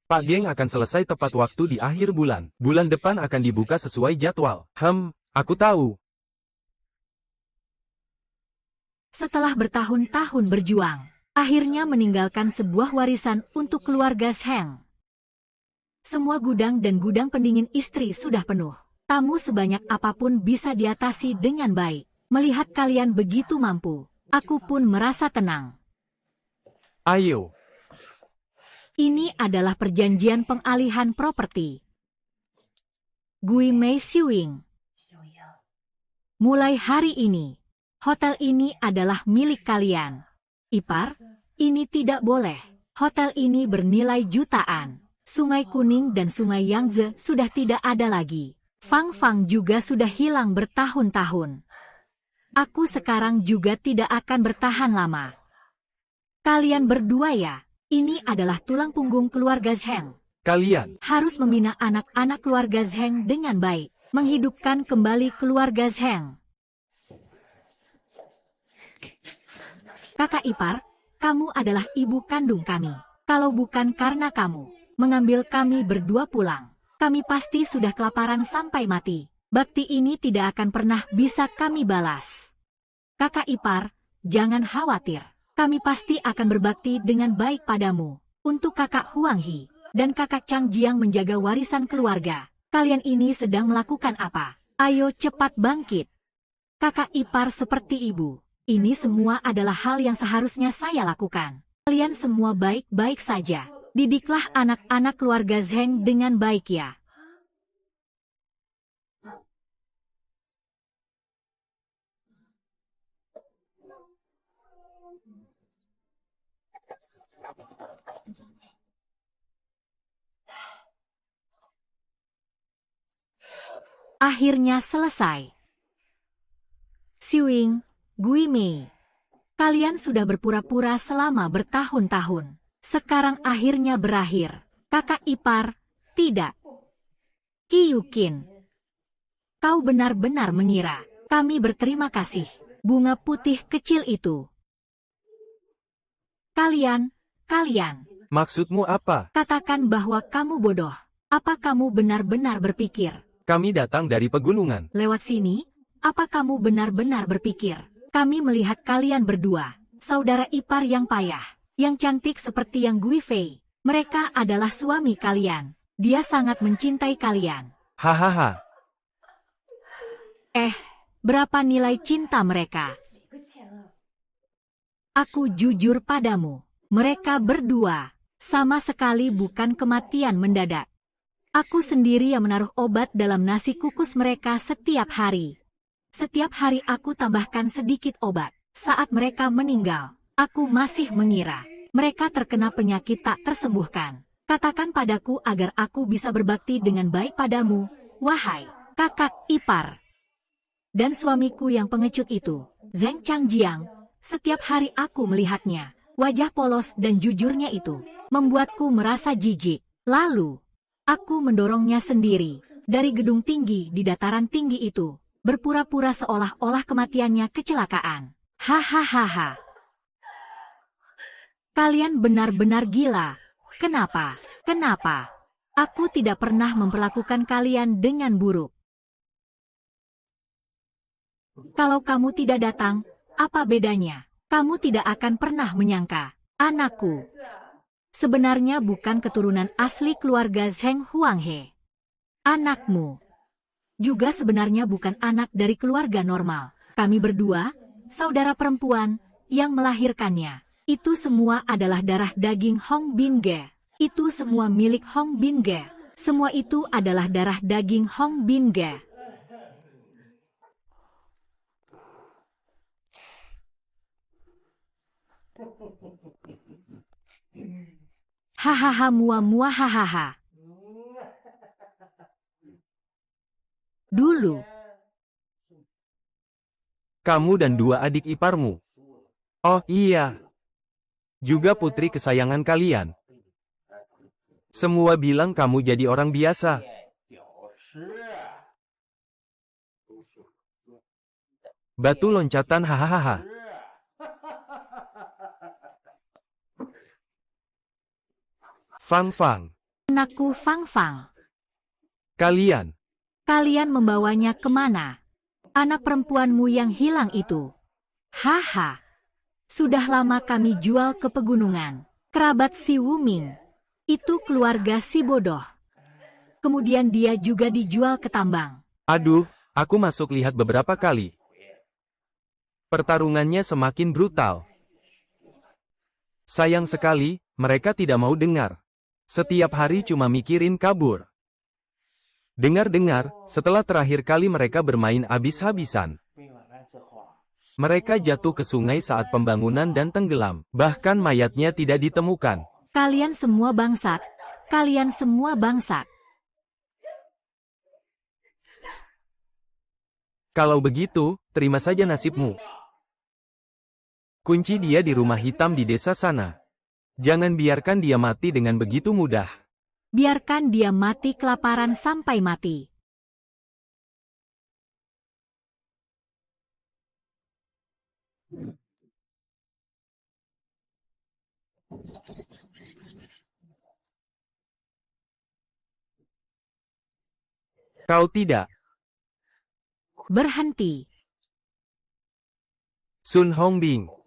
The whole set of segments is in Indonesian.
Pak Geng akan selesai tepat waktu di akhir bulan. Bulan depan akan dibuka sesuai jadwal. Aku tahu. Setelah bertahun-tahun berjuang, akhirnya meninggalkan sebuah warisan untuk keluarga Zheng. Semua gudang dan gudang pendingin istri sudah penuh. Tamu sebanyak apapun bisa diatasi dengan baik. Melihat kalian begitu mampu, aku pun merasa tenang. Ayo. Ini adalah perjanjian pengalihan properti. Gui Mei Xiuing. Mulai hari ini, hotel ini adalah milik kalian. Ipar, ini tidak boleh. Hotel ini bernilai jutaan. Sungai Kuning dan Sungai Yangtze sudah tidak ada lagi. Fang Fang juga sudah hilang bertahun-tahun. Aku sekarang juga tidak akan bertahan lama. Kalian berdua ya, ini adalah tulang punggung keluarga Zheng. Kalian Harus membina anak-anak keluarga Zheng dengan baik. Menghidupkan kembali keluarga Zheng. Kakak ipar, kamu adalah ibu kandung kami. Kalau bukan karena kamu mengambil kami berdua pulang, kami pasti sudah kelaparan sampai mati. Bakti ini tidak akan pernah bisa kami balas. Kakak ipar, jangan khawatir. Kami pasti akan berbakti dengan baik padamu. Untuk kakak Huang He dan kakak Chang Jiang menjaga warisan keluarga. Kalian ini sedang melakukan apa? Ayo cepat bangkit. Kakak ipar seperti ibu. Ini semua adalah hal yang seharusnya saya lakukan. Kalian semua baik-baik saja. Didiklah anak-anak keluarga Zheng dengan baik ya. Akhirnya selesai. Xiuing, Gui Mei. Kalian sudah berpura-pura selama bertahun-tahun. Sekarang akhirnya berakhir. Kakak ipar, tidak. Qi Yuqin. Kau benar-benar mengira. Kami berterima kasih. Bunga putih kecil itu. Kalian. Maksudmu apa? Katakan bahwa kamu bodoh. Apa kamu benar-benar berpikir? Kami datang dari pegunungan. Lewat sini, apa kamu benar-benar berpikir? Kami melihat kalian berdua, saudara ipar yang payah, yang cantik seperti yang Gui Fei. Mereka adalah suami kalian. Dia sangat mencintai kalian. Hahaha. Berapa nilai cinta mereka? Aku jujur padamu, mereka berdua sama sekali bukan kematian mendadak. Aku sendiri yang menaruh obat dalam nasi kukus mereka setiap hari. Setiap hari aku tambahkan sedikit obat. Saat mereka meninggal, aku masih mengira mereka terkena penyakit tak tersembuhkan. Katakan padaku agar aku bisa berbakti dengan baik padamu, wahai kakak ipar. Dan suamiku yang pengecut itu, Zheng Changjiang, setiap hari aku melihatnya. Wajah polos dan jujurnya itu membuatku merasa jijik. Lalu, aku mendorongnya sendiri dari gedung tinggi di dataran tinggi itu, berpura-pura seolah-olah kematiannya kecelakaan. Hahaha. Kalian benar-benar gila. Kenapa? Aku tidak pernah memperlakukan kalian dengan buruk. Kalau kamu tidak datang, apa bedanya? Kamu tidak akan pernah menyangka, anakku sebenarnya bukan keturunan asli keluarga Zheng Huanghe. Anakmu juga sebenarnya bukan anak dari keluarga normal. Kami berdua, saudara perempuan, yang melahirkannya. Itu semua adalah darah daging Hong Binge. Itu semua milik Hong Binge. Semua itu adalah darah daging Hong Binge. Hahaha mua hahaha. Dulu, Kamu dan dua adik iparmu. Oh iya. Juga putri kesayangan kalian. Semua bilang kamu jadi orang biasa. Batu loncatan hahaha. Fang Fang. Anakku Fang Fang. Kalian, Kalian membawanya kemana? Anak perempuanmu yang hilang itu. Haha. Sudah lama kami jual ke pegunungan. Kerabat si Wuming. Itu keluarga si bodoh. Kemudian dia juga dijual ke tambang. aduh, aku masuk lihat beberapa kali. Pertarungannya semakin brutal. Sayang sekali, mereka tidak mau dengar. Setiap hari cuma mikirin kabur. Dengar-dengar, setelah terakhir kali mereka bermain habis-habisan. Mereka jatuh ke sungai saat pembangunan dan tenggelam. Bahkan mayatnya tidak ditemukan. Kalian semua bangsat. Kalian semua bangsat. Kalau begitu, terima saja nasibmu. Kunci dia di rumah hitam di desa sana. Jangan biarkan dia mati dengan begitu mudah. Biarkan dia mati kelaparan sampai mati. Kau tidak, Berhenti. Sun Hongbing.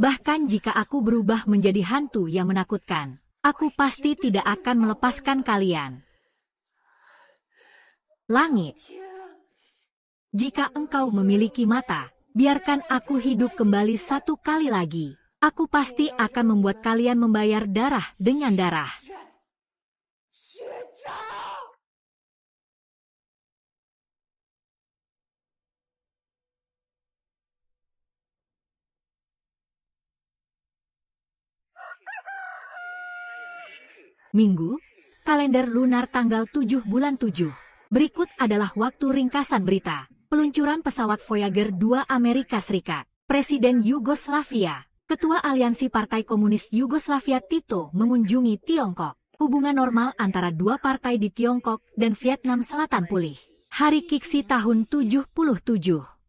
Bahkan jika aku berubah menjadi hantu yang menakutkan, aku pasti tidak akan melepaskan kalian. Langit. Jika engkau memiliki mata, biarkan aku hidup kembali satu kali lagi. Aku pasti akan membuat kalian membayar darah dengan darah. Minggu, kalender lunar tanggal 7 bulan 7. Berikut adalah waktu ringkasan berita. Peluncuran pesawat Voyager 2 Amerika Serikat. Presiden Yugoslavia, Ketua Aliansi Partai Komunis Yugoslavia Tito mengunjungi Tiongkok. Hubungan normal antara dua partai di Tiongkok dan Vietnam Selatan pulih. Hari Kiksi tahun 77.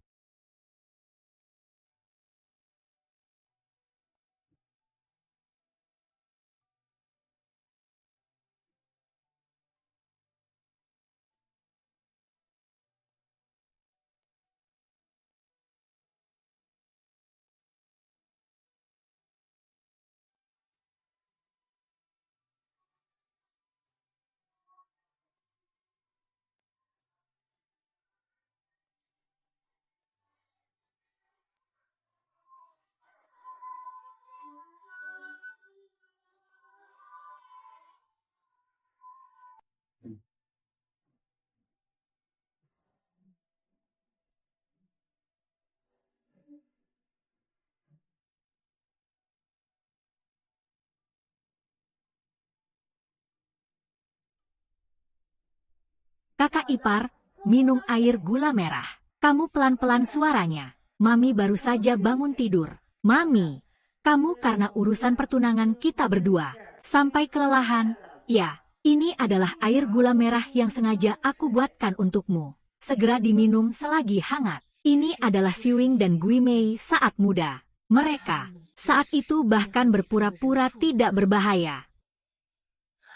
Kakak ipar, minum air gula merah. Kamu pelan-pelan suaranya. Mami baru saja bangun tidur. Mami, kamu karena urusan pertunangan kita berdua. Sampai kelelahan. Ya, ini adalah air gula merah yang sengaja aku buatkan untukmu. Segera diminum selagi hangat. Ini adalah Siwing dan Gui Mei saat muda. Mereka, saat itu bahkan berpura-pura tidak berbahaya.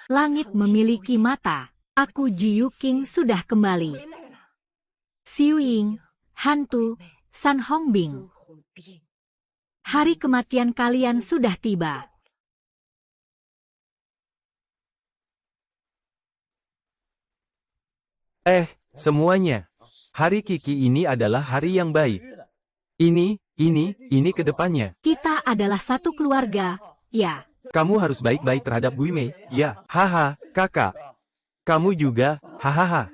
Langit memiliki mata. Aku Ji Yuqing sudah kembali. Siwing, hantu, San Hongbing. Hari kematian kalian sudah tiba. Semuanya. Hari Kiki ini adalah hari yang baik. Ini ke depannya. Kita adalah satu keluarga, ya. Kamu harus baik-baik terhadap Gui Mei, ya. Haha, kakak. Kamu juga, hahaha.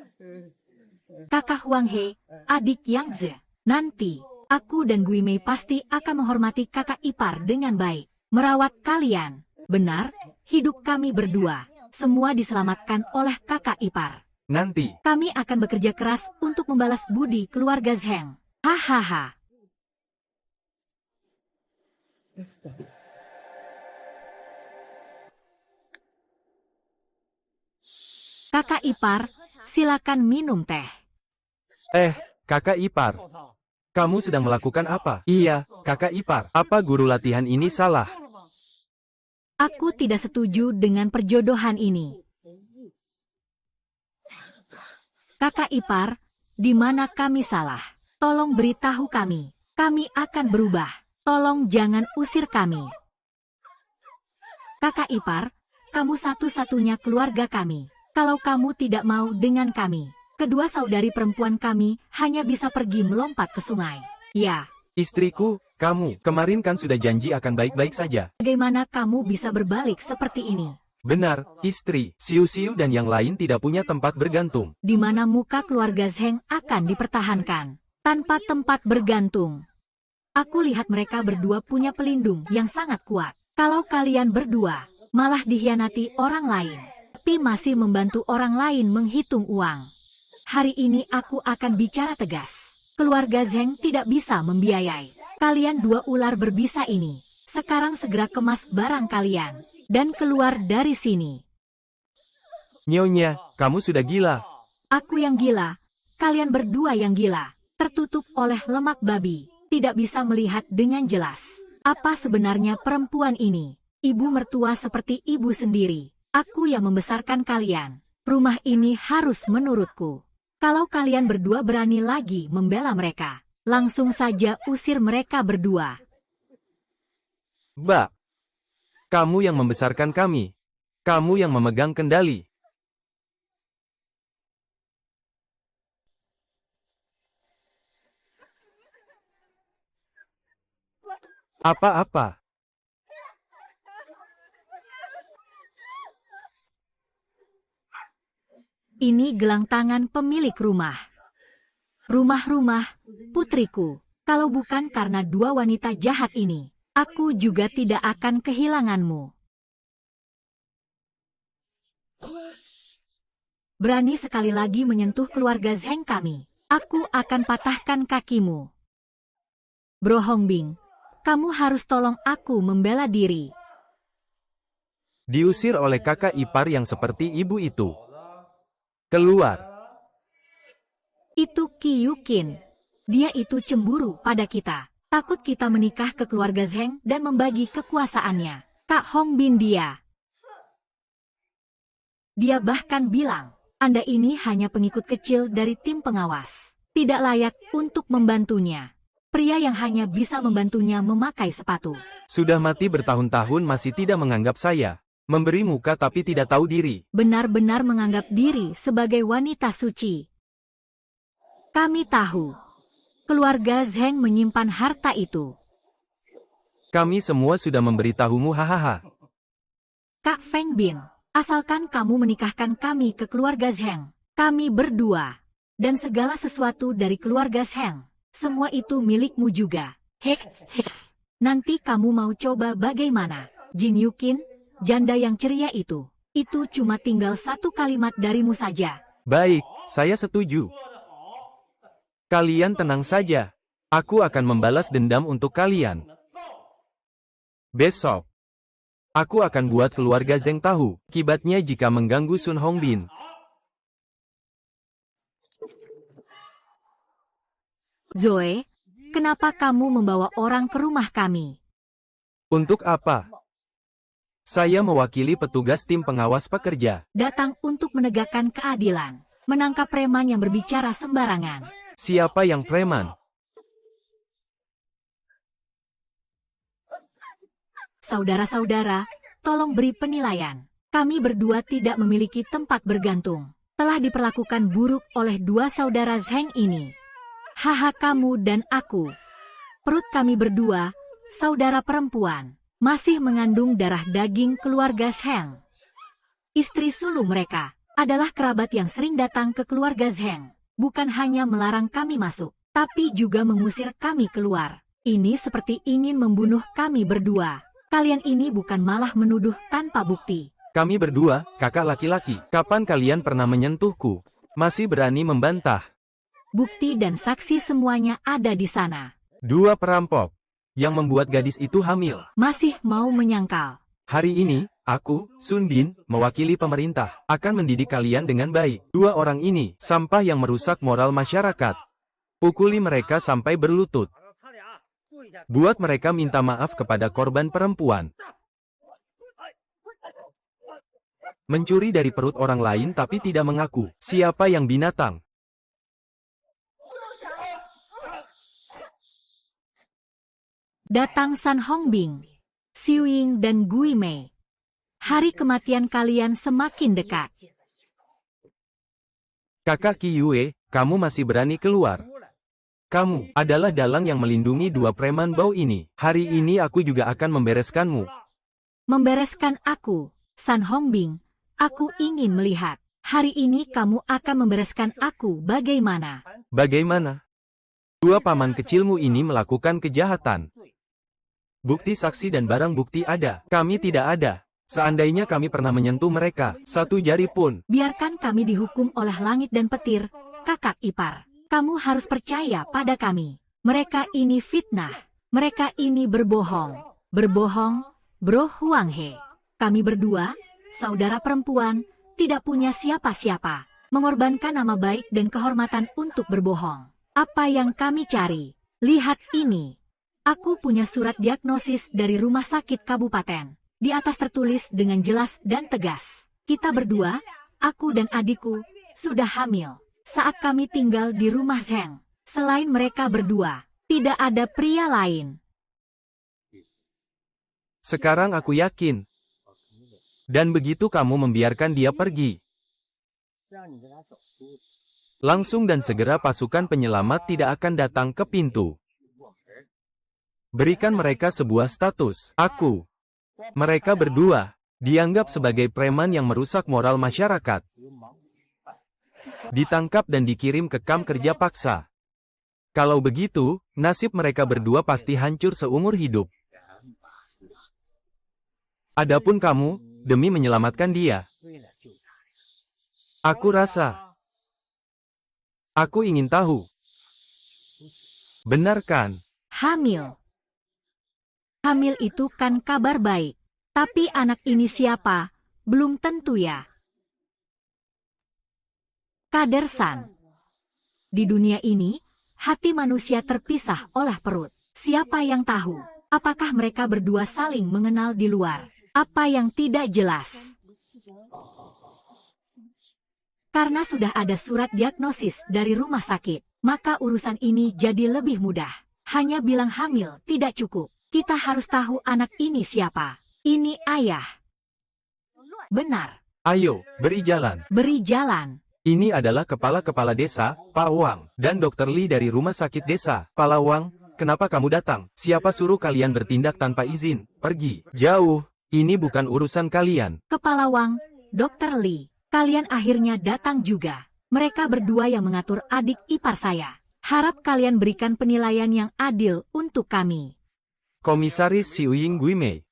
Kakak Huang He, adik Yang Ze. Nanti, aku dan Gui Mei pasti akan menghormati kakak ipar dengan baik. Merawat kalian. Benar, hidup kami berdua. Semua diselamatkan oleh kakak ipar. Nanti, Kami akan bekerja keras untuk membalas budi keluarga Zheng. Hahaha. Kakak ipar, silakan minum teh. kakak ipar. Kamu sedang melakukan apa? Iya, kakak ipar. Apa guru latihan ini salah? Aku tidak setuju dengan perjodohan ini. Kakak ipar, di mana kami salah? Tolong beritahu kami. Kami akan berubah. Tolong jangan usir kami. Kakak ipar, kamu satu-satunya keluarga kami. Kalau kamu tidak mau dengan kami, kedua saudari perempuan kami hanya bisa pergi melompat ke sungai. Ya. Istriku, kamu kemarin kan sudah janji akan baik-baik saja. Bagaimana kamu bisa berbalik seperti ini? Benar, istri, Siu-Siu dan yang lain tidak punya tempat bergantung. Di mana muka keluarga Zheng akan dipertahankan tanpa tempat bergantung. Aku lihat mereka berdua punya pelindung yang sangat kuat. Kalau kalian berdua malah dikhianati orang lain, tapi masih membantu orang lain menghitung uang. Hari ini aku akan bicara tegas. Keluarga Zheng tidak bisa membiayai kalian dua ular berbisa ini. Sekarang segera kemas barang kalian dan keluar dari sini. Nyonya, kamu sudah gila. Aku yang gila, kalian berdua yang gila. Tertutup oleh lemak babi, tidak bisa melihat dengan jelas. Apa sebenarnya perempuan ini? Ibu mertua seperti ibu sendiri. Aku yang membesarkan kalian. Rumah ini harus menurutku. Kalau kalian berdua berani lagi membela mereka, langsung saja usir mereka berdua. Mbak, kamu yang membesarkan kami. Kamu yang memegang kendali. Apa-apa? Ini gelang tangan pemilik rumah. Rumah-rumah, putriku. Kalau bukan karena dua wanita jahat ini, aku juga tidak akan kehilanganmu. Berani sekali lagi menyentuh keluarga Zheng kami, aku akan patahkan kakimu. Bro Hongbing, kamu harus tolong aku membela diri. Diusir oleh kakak ipar yang seperti ibu itu. Keluar. Itu Qi Yuqin. Dia itu cemburu pada kita. Takut kita menikah ke keluarga Zheng dan membagi kekuasaannya. Kak Hongbin dia. Dia bahkan bilang, Anda ini hanya pengikut kecil dari tim pengawas. Tidak layak untuk membantunya. Pria yang hanya bisa membantunya memakai sepatu. Sudah mati bertahun-tahun masih tidak menganggap saya. Memberi muka tapi tidak tahu diri. Benar-benar menganggap diri sebagai wanita suci. Kami tahu. Keluarga Zheng menyimpan harta itu. Kami semua sudah memberitahumu hahaha. Kak Feng Bin, asalkan kamu menikahkan kami ke keluarga Zheng. Kami berdua. Dan segala sesuatu dari keluarga Zheng. Semua itu milikmu juga. Heh. Nanti kamu mau coba bagaimana? Jin Yuqin, janda yang ceria itu cuma tinggal satu kalimat darimu saja. Baik, saya setuju. Kalian tenang saja. Aku akan membalas dendam untuk kalian. Besok, aku akan buat keluarga Zheng tahu akibatnya jika mengganggu Sun Hongbin. Zoe, kenapa kamu membawa orang ke rumah kami? Untuk apa? Saya mewakili petugas tim pengawas pekerja. Datang untuk menegakkan keadilan. Menangkap preman yang berbicara sembarangan. Siapa yang preman? Saudara-saudara, tolong beri penilaian. Kami berdua tidak memiliki tempat bergantung. Telah diperlakukan buruk oleh dua saudara Zheng ini. Haha, kamu dan aku. Perut kami berdua, saudara perempuan, masih mengandung darah daging keluarga Zheng. Istri sulung mereka adalah kerabat yang sering datang ke keluarga Zheng. Bukan hanya melarang kami masuk, tapi juga mengusir kami keluar. Ini seperti ingin membunuh kami berdua. Kalian ini bukan malah menuduh tanpa bukti. Kami berdua, kakak laki-laki. Kapan kalian pernah menyentuhku? Masih berani membantah? Bukti dan saksi semuanya ada di sana. Dua perampok yang membuat gadis itu hamil. Masih mau menyangkal. Hari ini, aku, Sun Bin, mewakili pemerintah, akan mendidik kalian dengan baik. Dua orang ini, sampah yang merusak moral masyarakat. Pukuli mereka sampai berlutut. Buat mereka minta maaf kepada korban perempuan. Mencuri dari perut orang lain tapi tidak mengaku. Siapa yang binatang? Datang San Hongbing, Xiu Ying dan Gui Mei. Hari kematian kalian semakin dekat. Kakak Qiyue, kamu masih berani keluar? Kamu adalah dalang yang melindungi dua preman bau ini. Hari ini aku juga akan membereskanmu. Membereskan aku, San Hongbing. Aku ingin melihat. Hari ini kamu akan membereskan aku bagaimana? Bagaimana? Dua paman kecilmu ini melakukan kejahatan. Bukti saksi dan barang bukti ada. Kami tidak ada. Seandainya kami pernah menyentuh mereka, satu jari pun. Biarkan kami dihukum oleh langit dan petir, kakak ipar. Kamu harus percaya pada kami. Mereka ini fitnah. Mereka ini berbohong. Berbohong, Bro Huang He. Kami berdua, saudara perempuan, tidak punya siapa-siapa. Mengorbankan nama baik dan kehormatan untuk berbohong. Apa yang kami cari? Lihat ini. Aku punya surat diagnosis dari rumah sakit kabupaten. Di atas tertulis dengan jelas dan tegas. Kita berdua, aku dan adikku, sudah hamil. Saat kami tinggal di rumah Zheng. Selain mereka berdua, tidak ada pria lain. Sekarang aku yakin. Dan begitu kamu membiarkan dia pergi. Langsung dan segera pasukan penyelamat tidak akan datang ke pintu. Berikan mereka sebuah status. Aku. Mereka berdua dianggap sebagai preman yang merusak moral masyarakat. Ditangkap dan dikirim ke kamp kerja paksa. Kalau begitu, nasib mereka berdua pasti hancur seumur hidup. Adapun kamu, demi menyelamatkan dia. Aku rasa. Aku ingin tahu. Benar kan? Hamil. Hamil itu kan kabar baik. Tapi anak ini siapa? Belum tentu ya. Kadersan. Di dunia ini, hati manusia terpisah oleh perut. Siapa yang tahu? Apakah mereka berdua saling mengenal di luar? Apa yang tidak jelas? Karena sudah ada surat diagnosis dari rumah sakit, maka urusan ini jadi lebih mudah. Hanya bilang hamil tidak cukup. Kita harus tahu anak ini siapa. Ini ayah. Benar. Ayo, beri jalan. Beri jalan. Ini adalah kepala-kepala desa, Pak Wang, dan Dr. Li dari rumah sakit desa. Pak Wang, kenapa kamu datang? Siapa suruh kalian bertindak tanpa izin? Pergi. Jauh. Ini bukan urusan kalian. Kepala Wang, Dr. Li, kalian akhirnya datang juga. Mereka berdua yang mengatur adik ipar saya. Harap kalian berikan penilaian yang adil untuk kami. Komisaris Xiu Ying Gui Mei.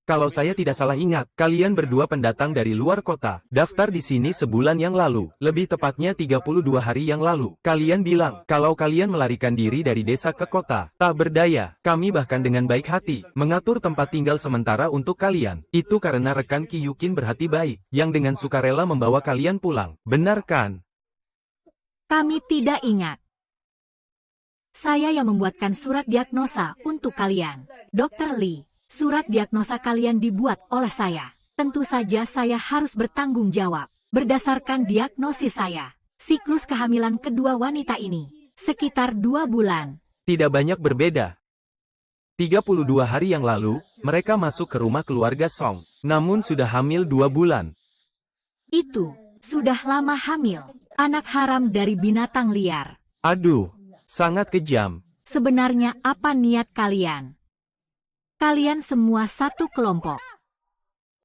Kalau saya tidak salah ingat, kalian berdua pendatang dari luar kota. Daftar di sini sebulan yang lalu, lebih tepatnya 32 hari yang lalu. Kalian bilang, kalau kalian melarikan diri dari desa ke kota, tak berdaya. Kami bahkan dengan baik hati, mengatur tempat tinggal sementara untuk kalian. Itu karena rekan Qi Yukin berhati baik, yang dengan sukarela membawa kalian pulang. Benar kan? Kami tidak ingat. Saya yang membuatkan surat diagnosa untuk kalian. Dr. Li, surat diagnosa kalian dibuat oleh saya. Tentu saja saya harus bertanggung jawab. Berdasarkan diagnosis saya, siklus kehamilan kedua wanita ini sekitar 2 bulan. Tidak banyak berbeda. 32 hari yang lalu, mereka masuk ke rumah keluarga Song. Namun sudah hamil 2 bulan. Itu, sudah lama hamil. Anak haram dari binatang liar. Aduh. Sangat kejam. Sebenarnya apa niat kalian? Kalian semua satu kelompok.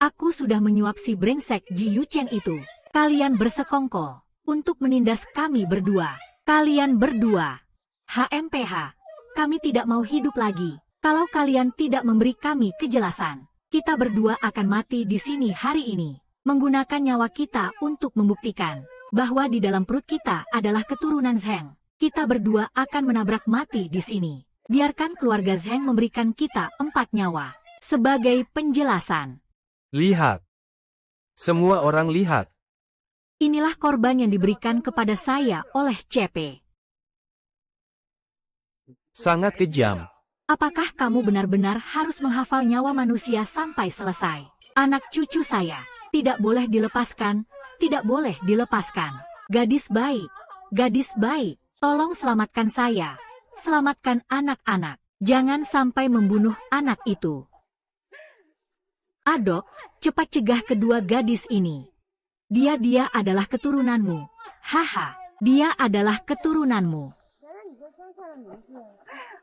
Aku sudah menyuap si brengsek Ji Yuchen itu. Kalian bersekongkol untuk menindas kami berdua. Kalian berdua. HMPH. Kami tidak mau hidup lagi. Kalau kalian tidak memberi kami kejelasan, kita berdua akan mati di sini hari ini. Menggunakan nyawa kita untuk membuktikan bahwa di dalam perut kita adalah keturunan Zheng. Kita berdua akan menabrak mati di sini. Biarkan keluarga Zheng memberikan kita 4 nyawa. Sebagai penjelasan. Lihat. Semua orang lihat. Inilah korban yang diberikan kepada saya oleh CP. Sangat kejam. Apakah kamu benar-benar harus menghafal nyawa manusia sampai selesai? Anak cucu saya. Tidak boleh dilepaskan, tidak boleh dilepaskan. Gadis baik, tolong selamatkan saya. Selamatkan anak-anak. Jangan sampai membunuh anak itu. Adok, cepat cegah kedua gadis ini. Dia adalah keturunanmu. Haha, dia adalah keturunanmu.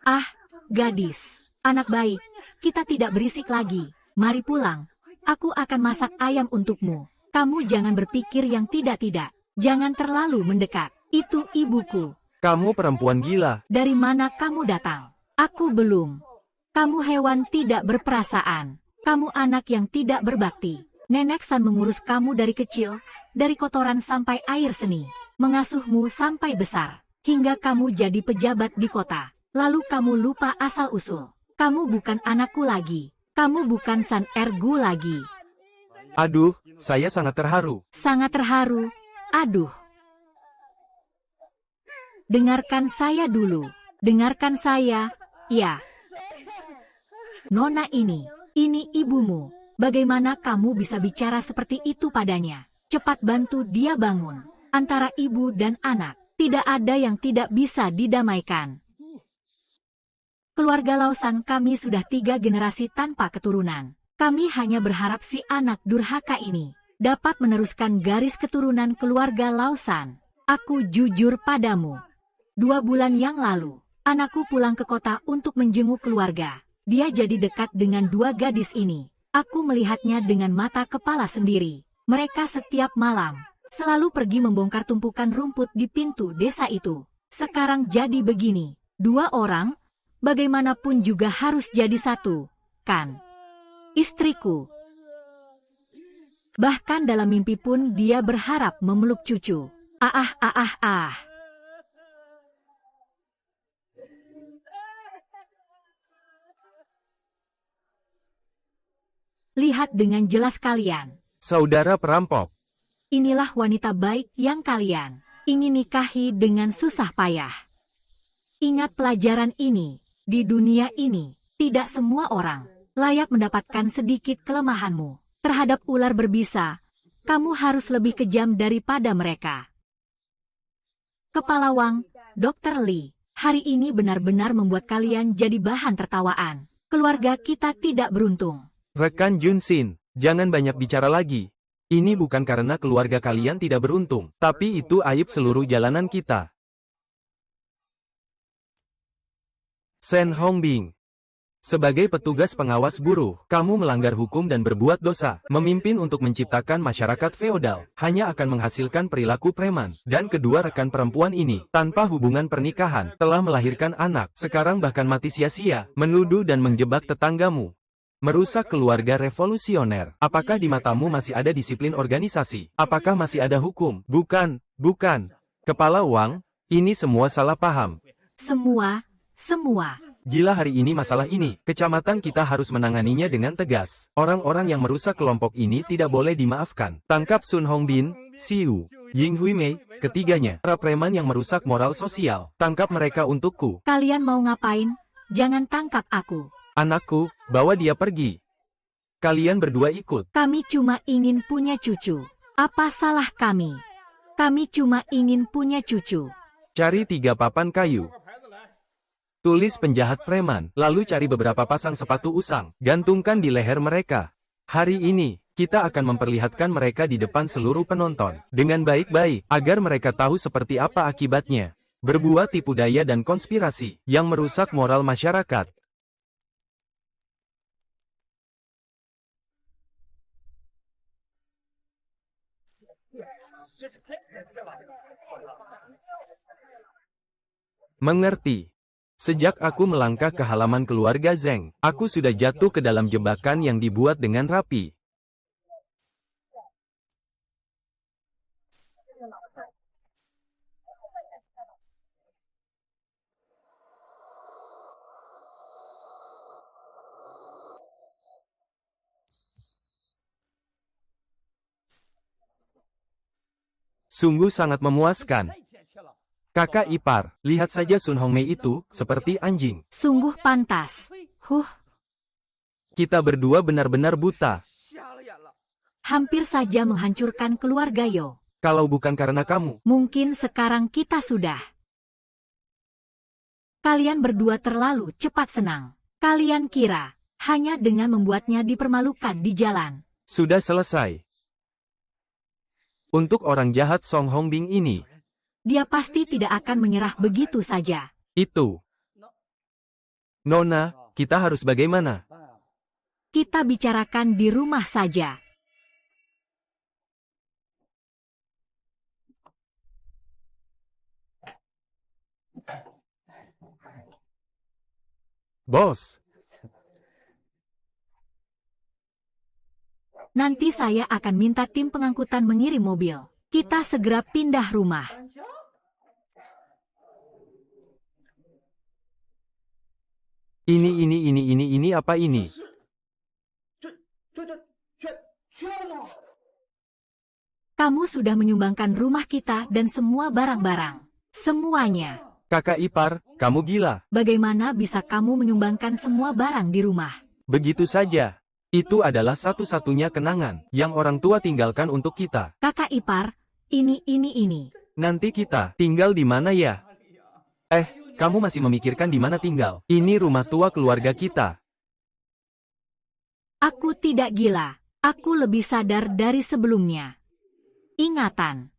Ah, gadis, anak baik, kita tidak berisik lagi. Mari pulang. Aku akan masak ayam untukmu. Kamu jangan berpikir yang tidak-tidak. Jangan terlalu mendekat. Itu ibuku. Kamu perempuan gila. Dari mana kamu datang? Aku belum. Kamu hewan tidak berperasaan. Kamu anak yang tidak berbakti. Nenek San mengurus kamu dari kecil, dari kotoran sampai air seni. Mengasuhmu sampai besar. Hingga kamu jadi pejabat di kota. Lalu kamu lupa asal-usul. Kamu bukan anakku lagi. Kamu bukan San Ergu lagi. Aduh, saya sangat terharu. Sangat terharu. Aduh. Dengarkan saya dulu. Dengarkan saya. Ya. Nona ini ibumu. Bagaimana kamu bisa bicara seperti itu padanya? Cepat bantu dia bangun. Antara ibu dan anak, tidak ada yang tidak bisa didamaikan. Keluarga Lausan kami sudah 3 generasi tanpa keturunan. Kami hanya berharap si anak durhaka ini dapat meneruskan garis keturunan keluarga Lausan. Aku jujur padamu. 2 bulan yang lalu, anakku pulang ke kota untuk menjenguk keluarga. Dia jadi dekat dengan 2 gadis ini. Aku melihatnya dengan mata kepala sendiri. Mereka setiap malam selalu pergi membongkar tumpukan rumput di pintu desa itu. Sekarang jadi begini. 2 orang, bagaimanapun juga harus jadi satu, kan? Istriku. Bahkan dalam mimpi pun dia berharap memeluk cucu. Ah. Lihat dengan jelas kalian. Saudara perampok. Inilah wanita baik yang kalian ingin nikahi dengan susah payah. Ingat pelajaran ini. Di dunia ini, tidak semua orang layak mendapatkan sedikit kelemahanmu. Terhadap ular berbisa, kamu harus lebih kejam daripada mereka. Kepala Wang, Dr. Li, hari ini benar-benar membuat kalian jadi bahan tertawaan. Keluarga kita tidak beruntung. Rekan Junsin, jangan banyak bicara lagi. Ini bukan karena keluarga kalian tidak beruntung, tapi itu aib seluruh jalanan kita. Sen Hongbing. Sebagai petugas pengawas buruh, kamu melanggar hukum dan berbuat dosa. Memimpin untuk menciptakan masyarakat feodal, hanya akan menghasilkan perilaku preman. Dan kedua rekan perempuan ini, tanpa hubungan pernikahan, telah melahirkan anak. Sekarang bahkan mati sia-sia, menuduh dan menjebak tetanggamu. Merusak keluarga revolusioner. Apakah di matamu masih ada disiplin organisasi? Apakah masih ada hukum? Bukan. Kepala Wang, ini semua salah paham. Semua. Gila hari ini masalah ini, kecamatan kita harus menanganinya dengan tegas. Orang-orang yang merusak kelompok ini tidak boleh dimaafkan. Tangkap Sun Hongbin, Siu, Ying Huimei, ketiganya. Para preman yang merusak moral sosial. Tangkap mereka untukku. Kalian mau ngapain? Jangan tangkap aku. Anakku, bawa dia pergi. Kalian berdua ikut. Kami cuma ingin punya cucu. Apa salah kami? Kami cuma ingin punya cucu. Cari 3 papan kayu. Tulis penjahat preman, lalu cari beberapa pasang sepatu usang, gantungkan di leher mereka. Hari ini, kita akan memperlihatkan mereka di depan seluruh penonton, dengan baik-baik, agar mereka tahu seperti apa akibatnya. Berbuat tipu daya dan konspirasi, yang merusak moral masyarakat. Mengerti. Sejak aku melangkah ke halaman keluarga Zeng, aku sudah jatuh ke dalam jebakan yang dibuat dengan rapi. Sungguh sangat memuaskan. Kakak ipar, lihat saja Sun Hongmei itu, seperti anjing. Sungguh pantas. Kita berdua benar-benar buta. Hampir saja menghancurkan keluarga Yo. Kalau bukan karena kamu, Mungkin sekarang kita sudah. Kalian berdua terlalu cepat senang. Kalian kira, hanya dengan membuatnya dipermalukan di jalan. sudah selesai. Untuk orang jahat Song Hongbing ini, Dia pasti tidak akan menyerah begitu saja. itu. Nona, kita harus bagaimana? Kita bicarakan di rumah saja. Bos, Nanti saya akan minta tim pengangkutan mengirim mobil. Kita segera pindah rumah. ini apa ini? Kamu sudah menyumbangkan rumah kita dan semua barang-barang. Semuanya. Kakak ipar, kamu gila. Bagaimana bisa kamu menyumbangkan semua barang di rumah? Begitu saja. Itu adalah satu-satunya kenangan yang orang tua tinggalkan untuk kita. Kakak ipar, ini. Nanti kita tinggal di mana ya? Kamu masih memikirkan di mana tinggal? Ini rumah tua keluarga kita. Aku tidak gila. Aku lebih sadar dari sebelumnya. Ingatan.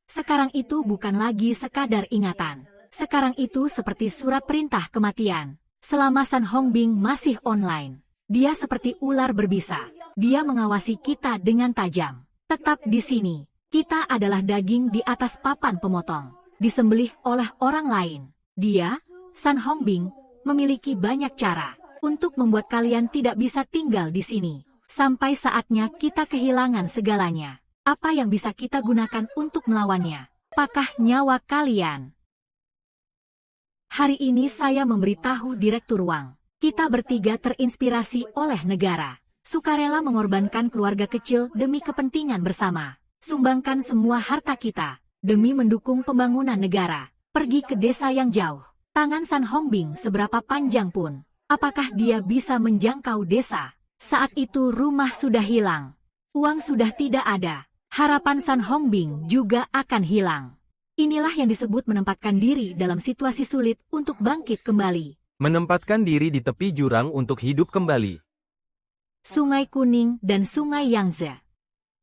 Sekarang itu bukan lagi sekadar ingatan. Sekarang itu seperti surat perintah kematian. Selama San Hongbing masih online, dia seperti ular berbisa. Dia mengawasi kita dengan tajam. Tetap di sini. Kita adalah daging di atas papan pemotong. Disembelih oleh orang lain. Dia, San Hongbing, memiliki banyak cara untuk membuat kalian tidak bisa tinggal di sini. Sampai saatnya kita kehilangan segalanya. Apa yang bisa kita gunakan untuk melawannya? Apakah nyawa kalian? Hari ini saya memberitahu Direktur Wang. Kita bertiga terinspirasi oleh negara. Sukarela mengorbankan keluarga kecil demi kepentingan bersama. Sumbangkan semua harta kita demi mendukung pembangunan negara. Pergi ke desa yang jauh. Tangan San Hongbing seberapa panjang pun. Apakah dia bisa menjangkau desa? Saat itu rumah sudah hilang. Uang sudah tidak ada. Harapan San Hongbing juga akan hilang. Inilah yang disebut menempatkan diri dalam situasi sulit untuk bangkit kembali. Menempatkan diri di tepi jurang untuk hidup kembali. Sungai Kuning dan Sungai Yangtze.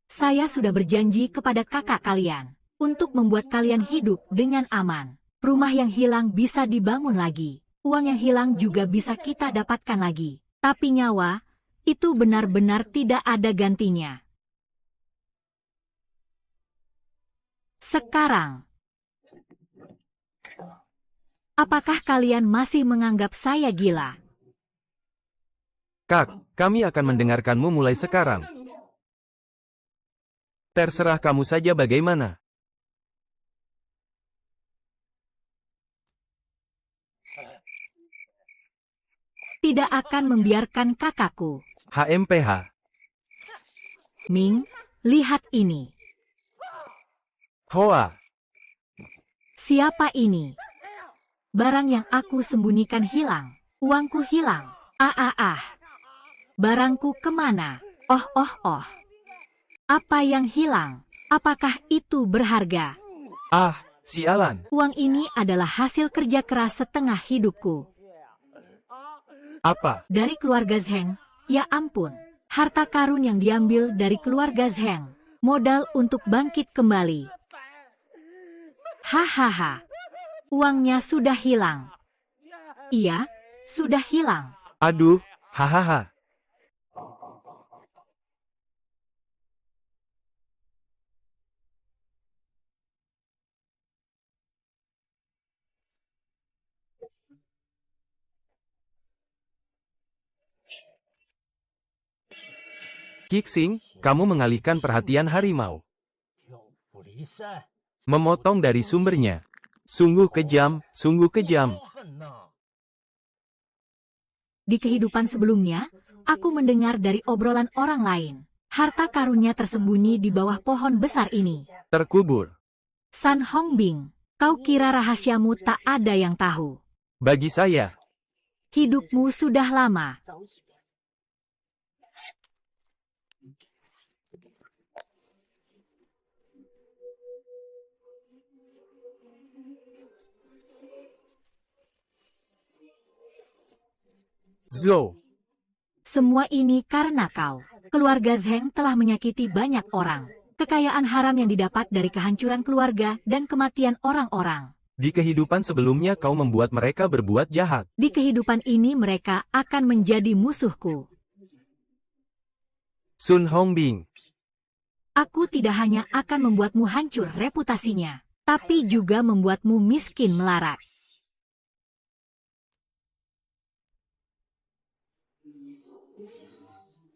Saya sudah berjanji kepada kakak kalian untuk membuat kalian hidup dengan aman. Rumah yang hilang bisa dibangun lagi. Uang yang hilang juga bisa kita dapatkan lagi. Tapi nyawa, itu benar-benar tidak ada gantinya. Sekarang, apakah kalian masih menganggap saya gila? Kak, kami akan mendengarkanmu mulai sekarang. Terserah kamu saja bagaimana. Tidak akan membiarkan kakakku. HMPH. Ming, lihat ini. Hoa. Siapa ini? Barang yang aku sembunyikan hilang. Uangku hilang. Barangku kemana? Oh. Apa yang hilang? Apakah itu berharga? Sialan. Uang ini adalah hasil kerja keras setengah hidupku. Apa? Dari keluarga Zheng, ya ampun. Harta karun yang diambil dari keluarga Zheng. Modal untuk bangkit kembali. Hahaha. Uangnya sudah hilang. Iya, sudah hilang. Aduh, hahaha. Kixing, kamu mengalihkan perhatian harimau. Memotong dari sumbernya. Sungguh kejam, sungguh kejam. Di kehidupan sebelumnya, aku mendengar dari obrolan orang lain. Harta karunnya tersembunyi di bawah pohon besar ini. Terkubur. San Hongbing, kau kira rahasiamu tak ada yang tahu. Bagi saya, Hidupmu sudah lama. Zo, Semua ini karena kau. Keluarga Zheng telah menyakiti banyak orang. Kekayaan haram yang didapat dari kehancuran keluarga dan kematian orang-orang. di kehidupan sebelumnya kau membuat mereka berbuat jahat. Di kehidupan ini mereka akan menjadi musuhku. Sun Hongbing, Aku tidak hanya akan membuatmu hancur reputasinya, tapi juga membuatmu miskin melarat.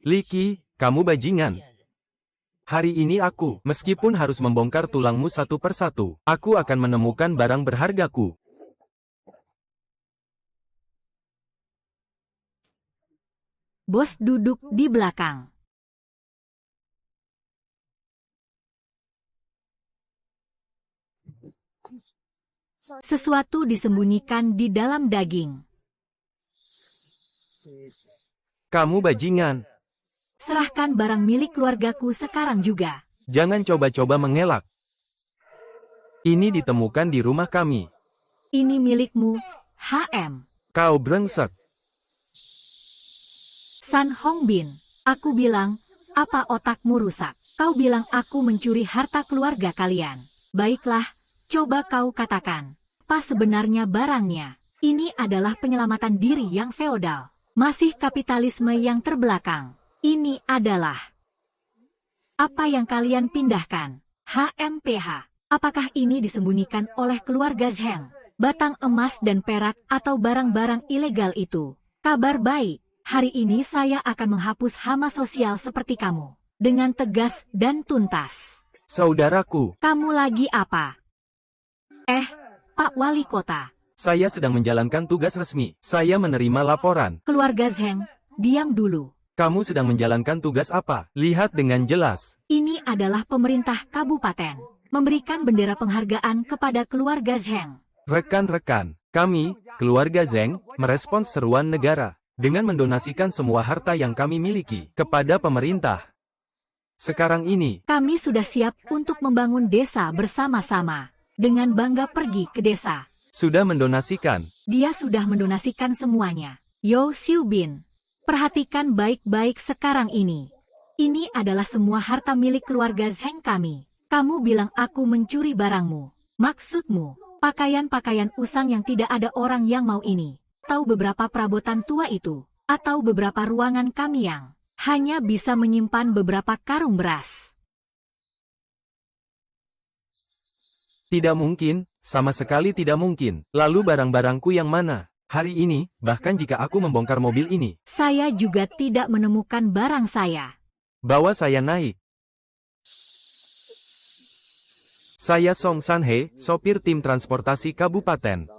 Li Qi, kamu bajingan. Hari ini aku, meskipun harus membongkar tulangmu satu persatu, aku akan menemukan barang berhargaku. Bos duduk di belakang. Sesuatu disembunyikan di dalam daging. Kamu bajingan. Serahkan barang milik keluargaku sekarang juga. Jangan coba-coba mengelak. Ini ditemukan di rumah kami. Ini milikmu, HM. Kau brengsek. Sun Hongbin. Aku bilang, apa otakmu rusak? Kau bilang aku mencuri harta keluarga kalian. Baiklah, coba kau katakan. Apa sebenarnya barangnya? Ini adalah penyelamatan diri yang feodal. Masih kapitalisme yang terbelakang. Ini adalah apa yang kalian pindahkan. HMPH. Apakah ini disembunyikan oleh keluarga Zheng? Batang emas dan perak atau barang-barang ilegal itu? Kabar baik. Hari ini saya akan menghapus hama sosial seperti kamu. Dengan tegas dan tuntas. Saudaraku, Kamu lagi apa? Pak Wali Kota. saya sedang menjalankan tugas resmi. Saya menerima laporan. Keluarga Zheng, diam dulu. Kamu sedang menjalankan tugas apa? Lihat dengan jelas. Ini adalah pemerintah kabupaten. Memberikan bendera penghargaan kepada keluarga Zheng. Rekan-rekan, kami, keluarga Zheng, merespons seruan negara dengan mendonasikan semua harta yang kami miliki kepada pemerintah. Sekarang ini, Kami sudah siap untuk membangun desa bersama-sama. Dengan bangga pergi ke desa. sudah mendonasikan. Dia sudah mendonasikan semuanya. Yo Xiubin. Perhatikan baik-baik sekarang ini. Ini adalah semua harta milik keluarga Zheng kami. Kamu bilang aku mencuri barangmu. Maksudmu, pakaian-pakaian usang yang tidak ada orang yang mau ini. Atau beberapa perabotan tua itu. Atau beberapa ruangan kami yang hanya bisa menyimpan beberapa karung beras. Tidak mungkin, sama sekali tidak mungkin. Lalu barang-barangku yang mana? Hari ini, bahkan jika aku membongkar mobil ini, Saya juga tidak menemukan barang saya. bawa saya naik. Saya Song Sanhe, sopir tim transportasi kabupaten.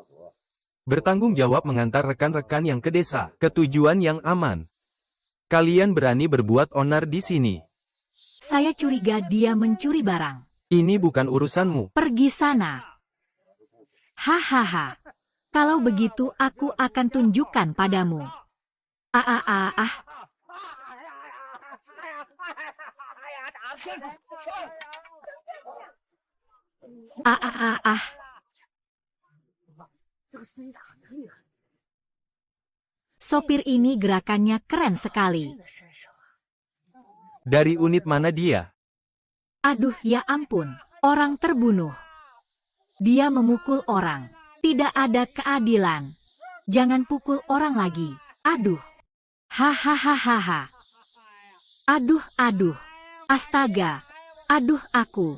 Bertanggung jawab mengantar rekan-rekan yang ke desa, ke tujuan yang aman. Kalian berani berbuat onar di sini. Saya curiga dia mencuri barang. Ini bukan urusanmu. Pergi sana. Hahaha. Kalau begitu aku akan tunjukkan padamu. Ah. Ah. Sopir ini gerakannya keren sekali. Dari unit mana dia? Aduh ya ampun, orang terbunuh. Dia memukul orang. Tidak ada keadilan. Jangan pukul orang lagi. Aduh. Hahaha. Aduh. Astaga. Aduh aku.